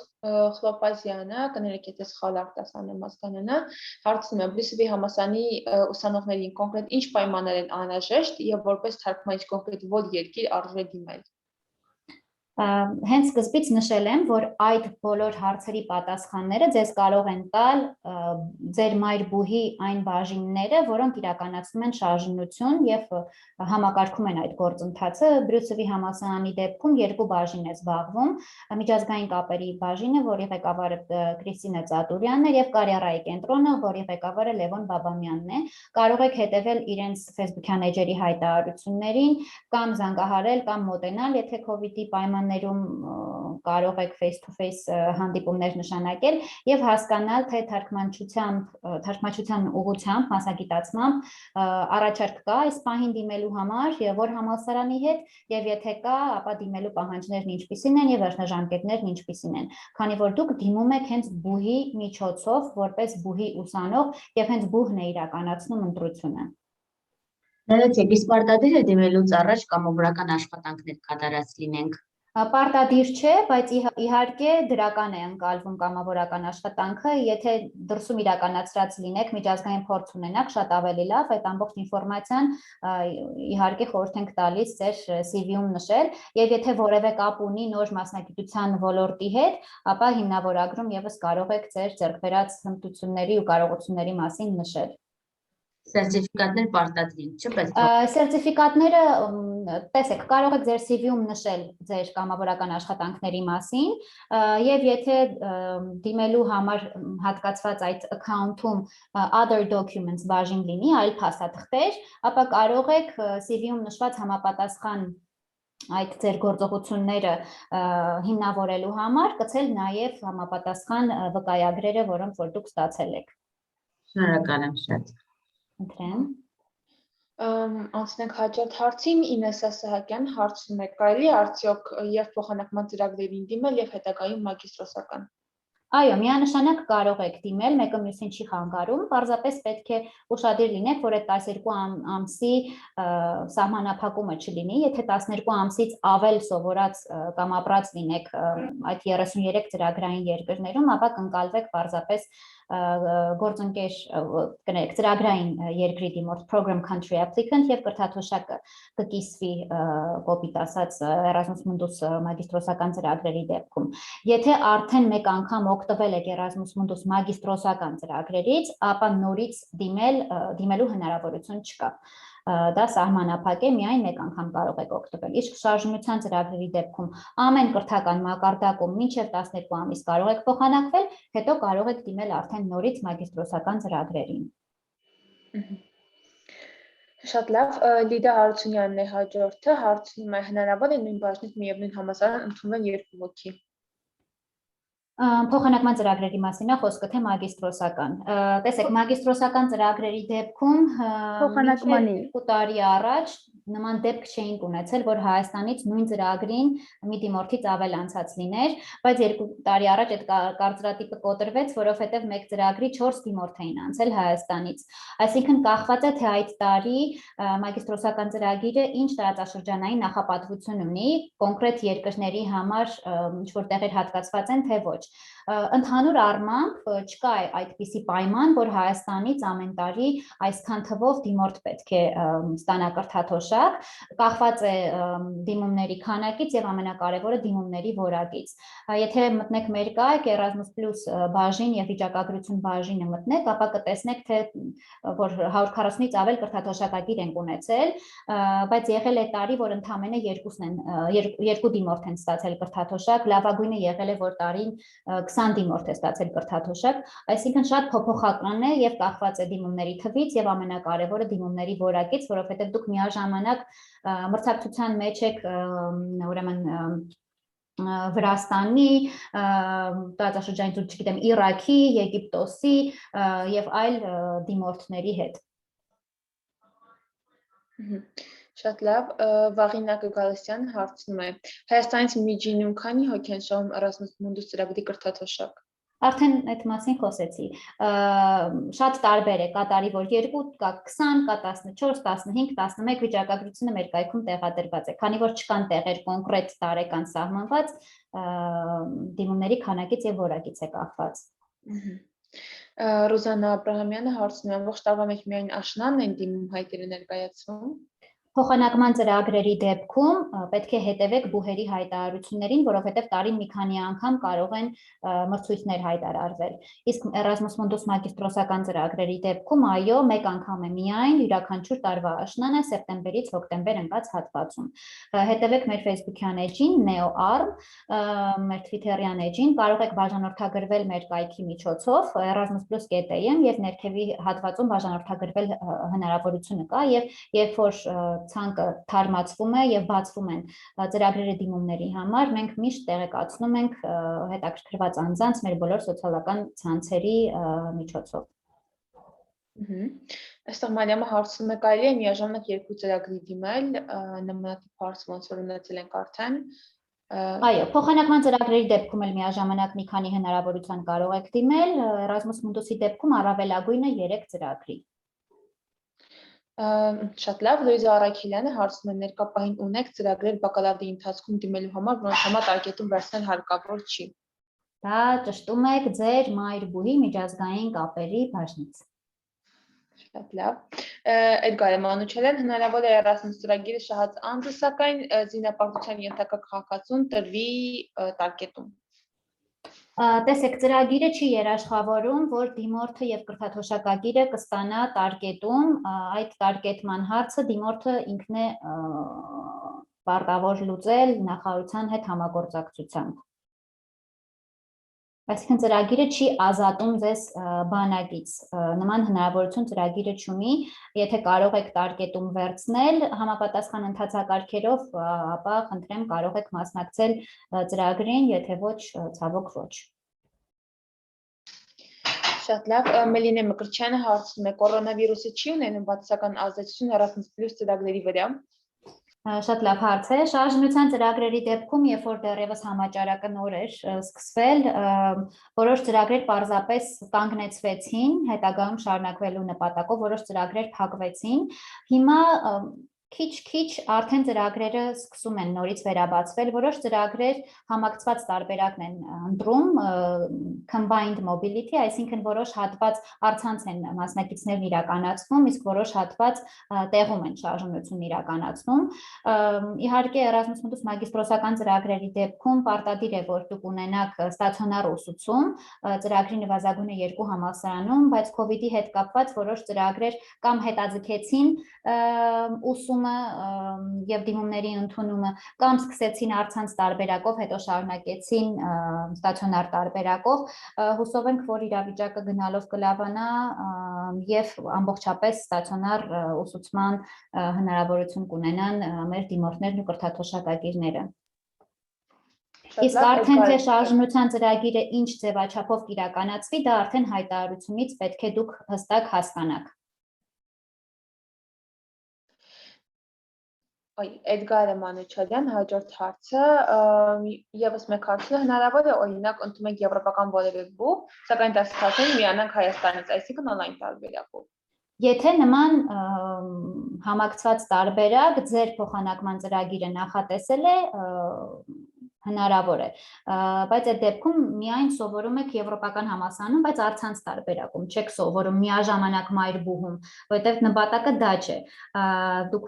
Խլոպազյանը, կներեք եթե սխալ արտասանեմ հասկանանա, հարցնում է Բրիսովի համալսարանի ուսանողներին կոնկրետ ինչ պայմաններ են անհրաժեշտ եւ որպես թարգմանիչ կոնկրետ որ երկիր արժե դիմել։ Հենց սկզբից նշել եմ, որ այդ բոլոր հարցերի պատասխանները ձեզ կարող են տալ ձեր մայրբուհի այն բաժինները, որոնք իրականացնում են շարժնություն եւ համակարգում են այդ գործընթացը։ Բրյուսելի համալսարանի դեպքում երկու բաժին է զբաղվում՝ միջազգային կապերի բաժինը, որի ղեկավարը Կրիստինա Ծատուրյանն է, եւ կարիերայի կենտրոնը, որի ղեկավարը Լևոն Բաբամյանն է։ Կարող եք հետևել իրենց Facebook-յան էջերի հայտարարություններին կամ զանգահարել կամ մոտենալ, եթե COVID-ի պայմաններում կարող եք face-to-face հանդիպումներ նշանակել եւ հասկանալ, թե թարգմանչության ուղղությամբ, մասնագիտացմամբ առաջարկ կա այս պահին դիմելու համար, որ համալսարանի հետ, եւ եթե կա, ապա դիմելու պահանջներն ինչպիսին են եւ վերջնաժամկետներն ինչպիսին են, քանի որ դուք դիմում եք հենց բուհի միջոցով, որպես բուհի ուսանող եւ հենց բուհն է իրականացնում ընտրությունը։ Ներեցեք, իսկ պարտադիր է դիմելուց առաջ կամավորական աշխատանքներ կատարած լինենք։ Պարտադիր չէ, բայց իհարկե դրական է ընկալվում կամավորական աշխատանքը, եթե դրսում իրականացրած լինեք, միջազգային փորձ ունենաք, շատ ավելի լավ, այդ ամբողջ ինֆորմացիան իհարկե խորհուրդ ենք տալիս ձեր CV-ում նշել, եւ եթե որևէ կապ ունի նոր մասնագիտության ոլորտի հետ, ապա հիմնավորագրում եւս կարող եք ձեր ձեռք բերած հմտությունների ու կարողությունների մասին նշել։ Սերտիֆիկատներ պարտադիր են, չէ՞, բայց Սերտիֆիկատները, տեսեք, կարող եք ձեր CV-ում նշել ձեր կամավորական աշխատանքների մասին, եւ եթե դիմելու համար հատկացված այդ account-ում other documents բաժին լինի, այլ փաստաթղթեր, ապա կարող եք CV-ում նշված համապատասխան այդ ձեր գործողությունները հիմնավորելու համար կցել նաեւ համապատասխան վկայագրերը, որոնք որ դուք ստացել եք։ շնորհակալ եմ շատ։ Ընտրեմ։ Անցնենք հաջորդ հարցին, Ինեսա Սահակյան հարցնում է, կարելի է արդյոք երբ փոխանակման ծրագրերին դիմել եւ հետագայում մագիստրոսական։ Այո, միանշանակ կարող եք դիմել, մեկը մյուսին չի խանգարում, պարզապես պետք է ուշադիր լինեք, որ այդ 12 ամսի սահմանափակումը չլինի, եթե 12 ամսից ավել սովորած կամ ապրած լինեք այդ 33 ծրագրային երկրներում, ապա կընկալվեք պարզապես գործընկեր կներեք ծրագրային երկրի դիմորդ program country applicant եւ կրթաթոշակը կկիսվի կոպիտ ասած Erasmus Mundus մագիստրոսական ծրագրերի դեպքում։ Եթե արդեն մեկ անգամ օգտվել եք Erasmus Mundus մագիստրոսական ծրագրերից, ապա նորից դիմելու հնարավորություն չկա։ Դա սահմանափակ է, միայն մեկ անգամ կարող եք օգտվել։ Իսկ շարժնության ծրագրերի դեպքում ամեն կրթական մակարդակում մինչև 12 ամիս կարող եք փոխանակվել, հետո կարող եք դիմել արդեն նորից մագիստրոսական ծրագրերին։ Շատ լավ, Լիդա Հարությունյանն է հաջորդը, հարցնում է, հնարավոր է նույն բաժնից միևնույն համալսարան ընդունվեն երկու հոգի։ Փոխանակման ծրագրերի մասին է խոսքը, թե մագիստրոսական։ Տեսեք, մագիստրոսական ծրագրերի դեպքում փոխանակմանի 2 տարի առաջ նման դեպք չէինք ունեցել, որ Հայաստանից նույն ծրագրին մի դիմորդից ավել անցած լիներ, բայց 2 տարի առաջ այդ կարծրատիպը կոտրվեց, որովհետև մեկ ծրագրի 4 դիմորդ էին անցել Հայաստանից։ Այսինքն կախված է, թե այդ տարի մագիստրոսական ծրագիրը ինչ տարածաշրջանային նախապատվություն ունի, կոնկրետ երկրների համար ինչ-որ տեղեր հատկացված են, թե ոչ։ Ընդհանուր առմամբ չկա այդպիսի պայման, որ Հայաստանից ամեն տարի այսքան թվով դիմորդ պետք է ստանա կրթաթոշակ, կախված է դիմումների քանակից եւ ամենակարևորը դիմումների որակից։ Եթե մտնեք մեր կայք Erasmus+ բաժին եւ վիճակագրություն բաժինը մտնեք, ապա կտեսնեք, թե որ 140-ից ավել կրթաթոշակագիր ենք ունեցել, բայց եղել է տարի, որ ընդամենը երկու դիմորդ են ստացել կրթաթոշակ, լավագույնը եղել է, որ տարին 20 դիմորդ է ստացել կրթաթոշակ, այսինքն շատ փոփոխական է եւ կախված է դիմումների թվից եւ ամենակարևորը դիմումների որակից, որովհետեւ դուք միաժամանակ մրցակցության մեջ եք ուրեմն Վրաստանի, տարածաշրջանից ու չգիտեմ Իրաքի, Եգիպտոսի եւ այլ դիմորդների հետ։ Շատ լավ, Վաղինա Գալստյան հարցնում է, Հայաստանից միջինում քանի հոգի են շահում Erasmus Mundus ծրագրի կրթաթոշակ։ Արդեն այդ մասին խոսեցի, շատ տարբեր է, կա տարի, որ 2, կա 20, կա 14, 15, 11 վիճակագրությունը մեր կայքում տեղադրված է, քանի որ չկան տեղեր կոնկրետ տարեկան սահմանված, դիմումների քանակից եւ որակից է կախված։ Ռուզանա Աբրահամյանը հարցնում է, ամբողջ տարվա մեջ միայն աշնանն են դիմում հայտերը ներկայացվում։ Փոխանակման ծրագրերի դեպքում պետք է հետևեք բուհերի հայտարարություններին, որովհետև տարին մի քանի անգամ կարող են մրցույթներ հայտարարվել։ Իսկ Erasmus Mundus մագիստրոսական ծրագրերի դեպքում այո, մեկ անգամ է միայն յուրաքանչյուր տարվա աշնանը սեպտեմբերից հոկտեմբեր ընկած հատվածում։ Հետևեք մեր Facebook-յան էջին NeoArm, մեր Twitter-յան էջին, կարող եք բաժանորդագրվել մեր կայքի միջոցով erasmus+.am եւ ներքևի հատվածում բաժանորդագրվել հնարավորությունը կա եւ երբ որ ցանկը թարմացվում է եւ բացվում են ծրագրերի դիմումների համար, մենք միշտ տեղեկացնում ենք հետաքրքրված անձանց մեր բոլոր սոցիալական ցանցերի միջոցով։ Այստեղ Մարիամը հարցնում է, կարելի է միաժամանակ երկու ծրագրի դիմել, նմանատիպ հարց ոնց որ ունեցել ենք արդեն։ Այո, փոխանակման ծրագրերի դեպքում էլ միաժամանակ մի քանի հնարավորության կարող եք դիմել, Erasmus Mundus-ի դեպքում առավելագույնը 3 ծրագրի։ Շատ լավ, Լուիզա Արաքելյանը հարցնում է, ներկապահին ունեք ծրագրեր բակալավրի ընթացքում դիմելու համար, որոնց համար տարգետում վերցնել հարկավոր չի։ Դա ճշտում եք ձեր մայր բուհի միջազգային կապերի բաժնից։ Շատ լավ։ Էդգար Մանուչելյան, հնարավոր է Erasmus ծրագիրը շահած անձը, սակայն զինապարտության ենթակա քաղաքացուն տրվի տարգետում։ Տեսեք, ծրագիրը չի երաշխավորում, որ դիմորդը եւ կրթաթոշակագիրը կստանա տարգետում, այդ տարգետման հարցը դիմորդը ինքն է պարտավոր լուծել նախարարության հետ համագործակցությամբ։ Այսինքն ծրագիրը չի ազատում ձեզ բանակից, նման հնարավորություն ծրագիրը չունի, եթե կարող եք տարգետում վերցնել համապատասխան ընթացակարգերով, ապա խնդրեմ կարող եք մասնակցել ծրագրին, եթե ոչ, ցավոք ոչ։ Շատ լավ, Մելինե Մկրտչյանը հարցնում է, կորոնավիրուսը չի ունենում բացասական ազդեցություն Erasmus+ ծրագրերի վրա։ Շատ լավ հարց է, շարժնության ծրագրերի դեպքում, երբ որ դեռևս համաճարակը նոր էր սկսվել, որոշ ծրագրեր պարզապես կանգնեցվեցին, հետագայում շարունակվելու նպատակով որոշ ծրագրեր փակվեցին, հիմա քիչ-քիչ արդեն ծրագրերը սկսում են նորից վերաբացվել, որոշ ծրագրեր համակցված տարբերակն են ընտրում, combined mobility, այսինքն որոշ հատված առցանց են մասնակիցներն իրականացնում, իսկ որոշ հատված տեղում են շարժունություն իրականացնում։ Իհարկե Erasmus Mundus մագիստրոսական ծրագրերի դեպքում պարտադիր է, որ դուք ունենաք ստացիոնար ուսուցում, ծրագրի նվազագույնը 2 համալսարանում, բայց COVID-ի հետ կապված որոշ ծրագրեր կամ հետաձգեցին ուսումը եւ դիմումների ընդունումը կամ սկսեցին առցանց տարբերակով, հետո շարունակեցին ստացիոնար տարբերակով, հուսով ենք, որ իրավիճակը գնալով կլավանա եւ ամբողջապես ստացիոնար ուսուցման հնարավորություն կունենան մեր դիմորդներն ու կրթաթոշակագիրները։ Իսկ արդեն թե շարժնության ծրագիրը ինչ ձևաչափով կիրականացվի, դա արդեն հայտարարությունից պետք է դուք հստակ հասկանաք։ Էդգար Մանուչելյան, հաջորդ հարցը, եւս մեկ հարցը, հնարավոր է օրինակ ընդունենք եվրոպական որևէ բուհ, սակայն դա ստացենք միանանք Հայաստանից, այսինքն օնլայն տարբերակով։ Եթե նման համակցված տարբերակ ձեր փոխանակման ծրագիրը նախատեսել է, հնարավոր է, բայց այդ դեպքում միայն սովորում եք եվրոպական համալսարանում, բայց առցանց տարբերակում, չեք սովորում միաժամանակ մայր բուհում, որովհետև նպատակը դա չէ։ Դուք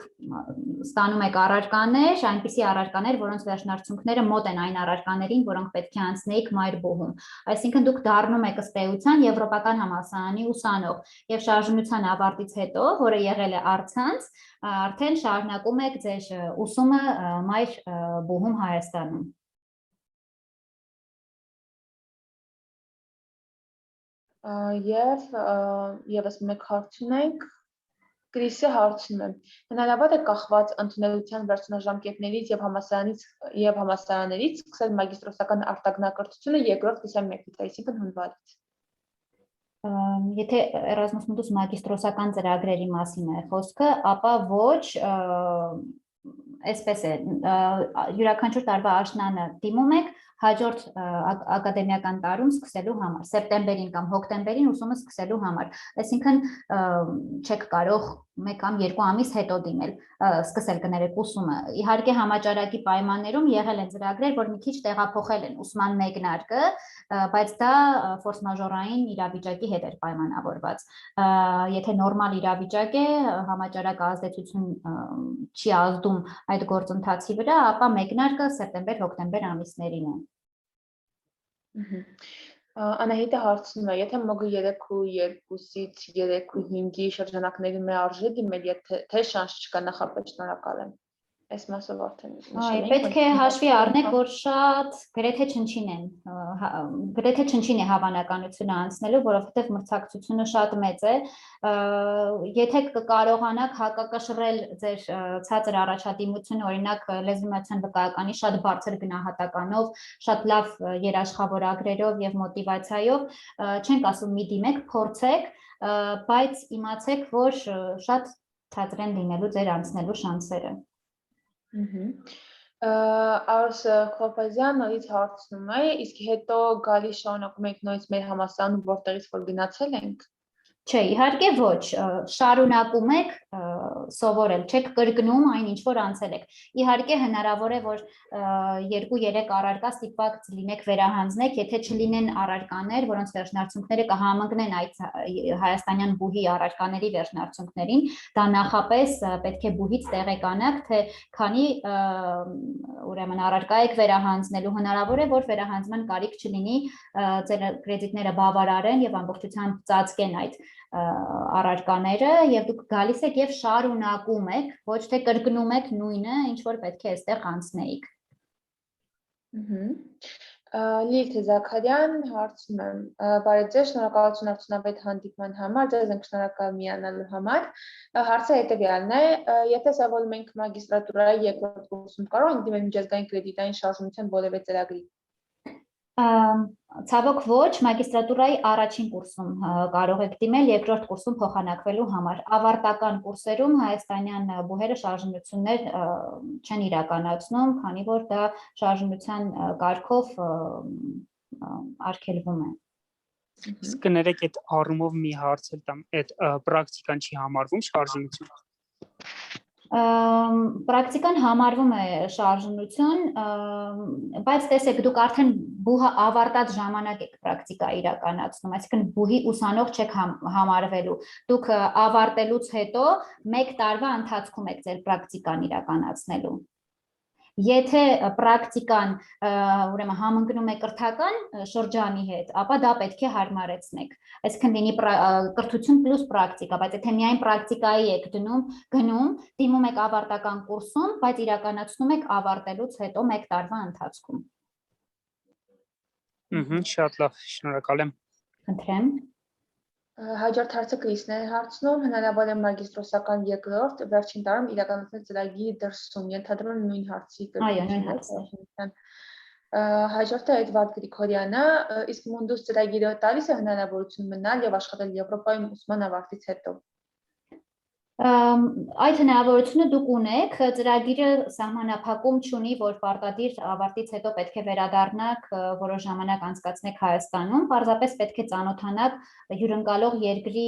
ստանում եք առարկաներ, այնպիսի առարկաներ, որոնց վերջնարդյունքները մոտ են այն առարկաներին, որոնք պետք է անցնեիք մայր բուհում։ Այսինքն դուք դառնում եք ըստ էության եվրոպական համալսարանի ուսանող եւ շարժնության ավարտից հետո, որը եղել է առցանց, արդեն շարունակում եք ձեր ուսումը մայր բուհում Հայաստանում։ Եվ եւս մեկ հարց ունենք, Կրիսը հարցնում է, հնարավոր է կախված ընդունելության վերջնաժամկետներից եւ համալսարաններից սկսել մագիստրոսական արտագնակրթությունը երկրորդ կիսամյակից, այսինքն հունվարից։ Եթե Erasmus Mundus մագիստրոսական ծրագրերի մասին է խոսքը, ապա ոչ, այսպես է, յուրաքանչյուր տարվա աշնանը դիմում եք, հաջորդ ակադեմիական տարում սկսելու համար, սեպտեմբերին կամ հոկտեմբերին ուսումը սկսելու համար։ Այսինքն չեք կարող 1 կամ 2 ամիս հետո դիմել, սկսել կներեք ուսումը։ Իհարկե համաճարակի պայմաններում եղել են ծրագրեր, որ մի քիչ տեղափոխել են ուսման մեկնարկը, բայց դա ֆորս մաժորային իրավիճակի հետ էր պայմանավորված։ Եթե նորմալ իրավիճակ է, համաճարակը ազդեցություն չի ազդում այդ գործընթացի վրա, ապա մեկնարկը սեպտեմբեր-հոկտեմբեր ամիսներին է։ Անահիտը հարցնում է, եթե մոգը 3.2-ից 3.5-ի շրջանակների մեր արժե դիմել, թե շանս չկա, նախապես շնորհակալ եմ։ Այս մասով արդեն պետք է հաշվի առնեք, որ շատ գրեթե չնչին է հավանականությունը անցնելու, որովհետև մրցակցությունը շատ մեծ է։ Եթե կարողանաք հակակշռել ձեր ցածր առաջադիմությունը, օրինակ լեզվիմացության վկայականի շատ բարձր գնահատականով, շատ լավ երաշխավորագրերով եւ մոտիվացիայով, չենք ասում մի դիմեք, փորձեք, բայց իմացեք, որ շատ ցածր են լինելու ձեր անցնելու շանսերը։ Արս Խոփազյան նորից հարցնում է, իսկ հետո գալիս շարունակում եք նույնիսկ մեր համալսարանում, որտեղից որ գնացել ենք։ Չէ, իհարկե ոչ, շարունակում եք սովորել, չեք կրկնում այն ինչ որ անցել եք։ Իհարկե հնարավոր է, որ 2-3 առարկա ստիպված լինեք վերահանձնեք, եթե չլինեն առարկաներ, որոնց վերջնարդյունքները կհամընկնեն այդ հայաստանյան բուհի առարկաների վերջնարդյունքներին, դա նախապես պետք է բուհից տեղեկանաք, թե քանի ուրեմն առարկա եք վերահանձնելու, հնարավոր է, որ վերահանձման կարիք չլինի, ձեր կրեդիտները բավարարեն եւ ամբողջությամբ ծածկեն այդ առարկաները եւ դուք գալիս եք եւ շարունակում եք, ոչ թե կրկնում եք նույնը, ինչ որ պետք է այստեղ անցնեիք։ Լիլիթ Զաքարյան հարցնում եմ, բարև ձեզ, շնորհակալություն արդյունավետ հանդիպման համար, ձեզ ենք շնորհակալ միանալու համար։ Հարցը հետևյալն է, եթե սովորում ենք մագիստրատուրայի երկրորդ կուրսում, կարող ենք դիմել միջազգային կրեդիտային շարժումության որևէ ծրագրի։ Ցավոք ոչ, մագիստրատուրայի առաջին կուրսում կարող եք դիմել, երկրորդ կուրսում փոխանակվելու համար։ Ավարտական կուրսերում հայաստանյան բուհերը շարժումություններ չեն իրականացնում, քանի որ դա շարժումության կարգով արգելվում է։ Իսկ կներեք այդ առումով մի հարց էլ տամ, այդ պրակտիկան չի համարվում շարժումություն։ Պրակտիկան համարվում է շարժումություն, բայց տեսեք, դուք արդեն բուհը ավարտած ժամանակ եք պրակտիկա իրականացնում, այսինքն բուհի ուսանող չեք համարվելու, դուք ավարտելուց հետո 1 տարվա ընթացքում եք ձեր պրակտիկան իրականացնելու։ Եթե պրակտիկան ուրեմն համընկնում է կրթական շրջանի հետ, ապա դա պետք է հարմարեցնեք։ Այսինքն լինի կրթություն պլյուս պրակտիկա, բայց եթե միայն պրակտիկայի եք գնում, դիմում եք ավարտական կուրսում, բայց իրականացնում եք ավարտելուց հետո 1 տարվա ընթացքում։ Շատ լավ, շնորհակալ եմ։ Խնդրեմ։ Հաջորդ հարցը Կրիսն է հարցնում, հնարավոր է մագիստրոսական երկրորդ վերջին տարում իրականացնել ծրագրի դրսում, ենթադրում եմ նույն հարցի կրկին։ Հաջորդը Էդվարդ Գրիգորյանը, իսկ Mundus ծրագիրը տալիս է հնարավորություն մնալ եւ աշխատել Եվրոպայում ուսման ավարտից հետո։ Այդ հնարավորությունը դուք ունեք, ծրագիրը սահմանափակում չունի, որ պարտադիր ավարտից հետո պետք է վերադառնաք, որոշ ժամանակ անցկացնեք Հայաստանում, պարզապես պետք է ծանոթանաք հյուրընկալող երկրի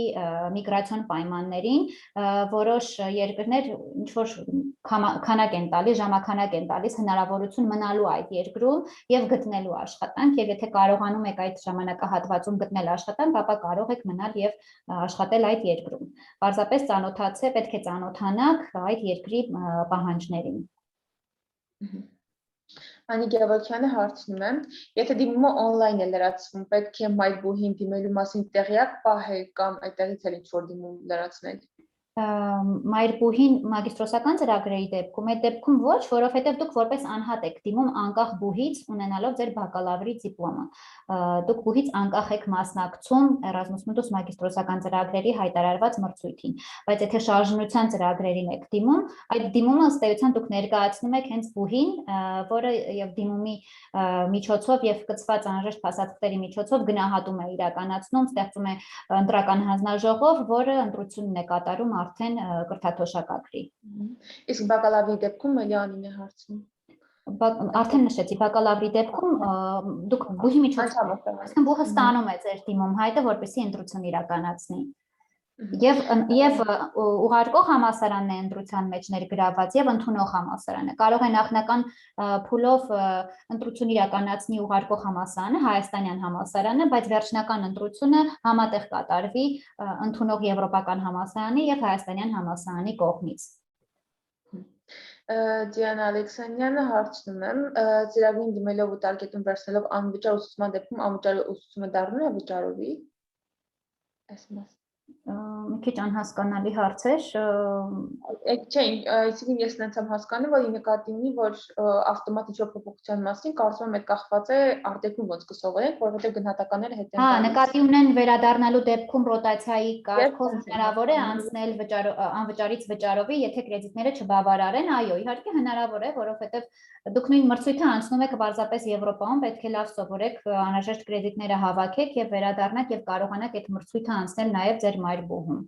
միգրացիոն պայմաններին, որոշ երկրներ ինչ որ քանակ են տալիս, ժամականակ են տալիս հնարավորություն մնալու այդ երկրում եւ գտնելու աշխատանք, եւ եթե կարողանում եք այդ ժամանակահատվածում գտնել աշխատանք, ապա կարող եք մնալ եւ աշխատել այդ երկրում։ Պարզապես ծանոթացեք պետք է ծանոթանաք այդ երկրի պահանջներին։ Անի Գևորգյանը հարցնում է, եթե դիմումը on-line է լրացվում, պետք է այդ բուհին դիմելու մասին տեղյակ պահել կամ այդտեղից էլ ինչ-որ դիմում լրացնել։ Մայրբուհին մագիստրոսական ծրագրերի դեպքում, այդ դեպքում ոչ, որովհետև դուք որպես անհատ եք դիմում անկախ բուհից ունենալով ձեր բակալավրի դիպլոմը։ Դուք բուհից անկախ եք մասնակցում Erasmus Mundus մագիստրոսական ծրագրերի հայտարարված մրցույթին, բայց եթե շարժումության ծրագրերին եք դիմում, այդ դիմումը ըստ էության դուք ներկայացնում եք հենց բուհին, որը եւ դիմումի միջոցով եւ կցված անհրաժեշտ փաստաթղթերի միջոցով գնահատում է իրականացնում, ստեղծում է ընտրական հանձնաժողով, որը ընտրությունն է կատարում արդեն կրթաթոշակագրի։ Իսկ բակալավրի դեպքում Էլիանին է հարցնում։ Արդեն նշեցի, բակալավրի դեպքում դուք բուհի միջոցով, այսինքն բուհը ստանում է ձեր դիմում հայտը, որպեսզի ընտրություն իրականացնի։ Եվ ուղարկող համալսարանն է ընտրության մեջ ներգրավված եւ ընդունող համալսարանը։ Կարող է նախնական փուլով ընտրություն իրականացնի ուղարկող համալսարանը, հայաստանյան համալսարանը, բայց վերջնական ընտրությունը համատեղ կատարվի ընդունող եվրոպական համալսարանի եւ հայաստանյան համալսարանի կողմից։ Դիանա Ալեքսանյանը հարցնում եմ, ծրագրին դիմելով ու տարգետում վերցնելով անվճար ուսուցման դեպքում անվճար ուսուցումը դառնում է վճարովի։ Մի քիչ անհասկանալի հարց էր։ Չէ, այսինքն ես նրանց եմ հասկանում, որ նկատի ունի, որ ավտոմատ ինչ-որ փոփոխության մասին կարծում եմ այդ կախված է արտերկրում ոնց կսովորենք, որովհետև գնահատականները հետ են տալիս։ Նկատի ունեն վերադառնալու դեպքում ռոտացիայի կարգով հնարավոր է անցնել անվճարից վճարովի, եթե կրեդիտները չբավարարեն, այո, իհարկե հնարավոր է, որովհետև դուք նույն մրցույթը անցնում եք պարզապես Եվրոպայում, պետք է լավ սովորեք, անհրաժեշտ կրեդիտները հավաքեք եւ վերադառնաք եւ կարողանաք այդ մրցույթը անցնել նաեւ ձեր մայրբուհում։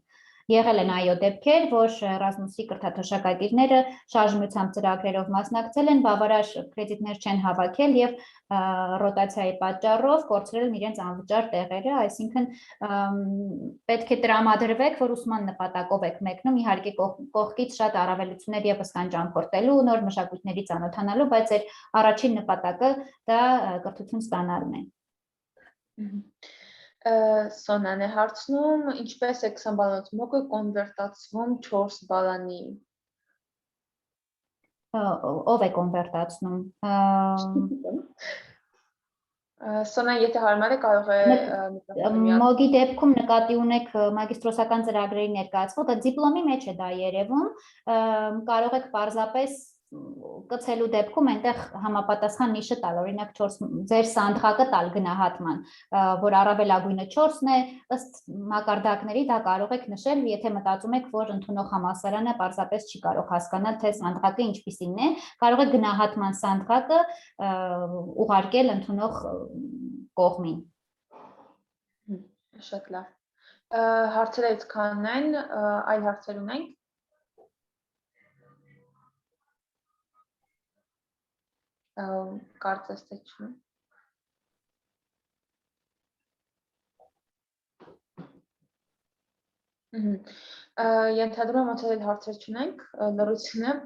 Եղել են այո դեպքեր, որ Erasmus-ի կրթաթոշակագիրները շարժմությամբ ծրագրերով մասնակցել են, բավարար կրեդիտներ չեն հավաքել եւ ռոտացիայի պատճառով կորցրել են իրենց անվճար տեղերը, այսինքն պետք է տրամադրվեք, որ ուսման նպատակով եք մեկնում, իհարկե կողքից շատ առավելություններ եւս կան ճամփորդելու, նոր մշակույթների ծանոթանալու, բայց այդ առաջին նպատակը դա կրթություն ստանալն է։ Սոնան է հարցնում, ինչպես է 20 բալանոց մոկը կոնվերտացվում 4 բալանի։ Ով է կոնվերտացնում։ Սոնան, եթե հարմար է, կարող է մոգի դեպքում նկատի ունեք մագիստրոսական ծրագրերի ներկայացվող, դա դիպլոմի մեջ է դա երևում, կարող եք պարզապես կցելու դեպքում այնտեղ համապատասխան նիշը տալ, օրինակ ձեր սանդղակը տալ գնահատման, որ առավելագույնը 4-ն է, ըստ մակարդակների դա կարող եք նշել, եթե մտածում եք, որ ընդունող համալսարանը պարզապես չի կարող հասկանալ, թե սանդղակը ինչպիսին է, կարող եք գնահատման սանդղակը ուղարկել ընդունող կողմին։ Շատ լավ։ Հարցերը այդքանն են, այլ հարցեր ունենք։ Կարծես թե չէ։ Ենթադրում եմ, ոնց էլ հարցեր չունենք, լրացնում եմ։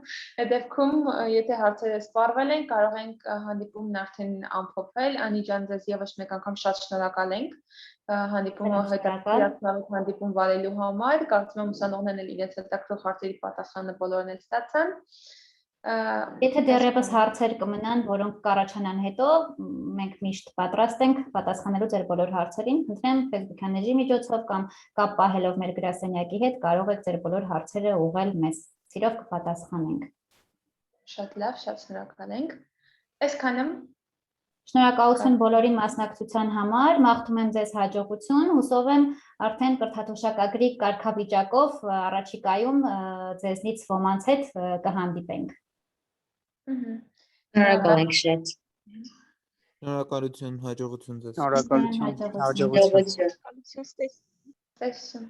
Այդ դեպքում, եթե հարցերը սպառվել են, կարող ենք հանդիպումն արդեն ամփոփել։ Անի ջան, ձեզ եւս մեկ անգամ շատ շնորհակալ ենք հանդիպումը հետաքրքրացնալու հանդիպում վարելու համար։ Կարծում եմ ուսանողներն էլ իրենց հետաքրքրող հարցերի պատասխանը բոլորն էլ ստացան։ Եթե դեռևս հարցեր կմնան, որոնք կառաջանան հետո, մենք միշտ պատրաստ ենք պատասխանելու ձեր բոլոր հարցերին։ Խնդրեմ Facebook-յան էջի միջոցով կամ կապ պահելով մեր գրասենյակի հետ կարող եք ձեր բոլոր հարցերը ուղղել մեզ։ Սիրով կպատասխանենք։ Շատ լավ, շատ շնորհակալ ենք։ Այսքանը։ Շնորհակալություն բոլորի մասնակցության համար, մաղթում եմ ձեզ հաջողություն, հուսով եմ արդեն կրթաթոշակագրի կարգավիճակով առաջիկայում ձեզնից ոմանց հետ կհանդիպենք։ Շնորհակալ ենք շատ։ Շնորհակալություն, հաջողություն ձեզ։ Շնորհակալություն, հաջողություն։ Հաջողություն։ Տեսություն։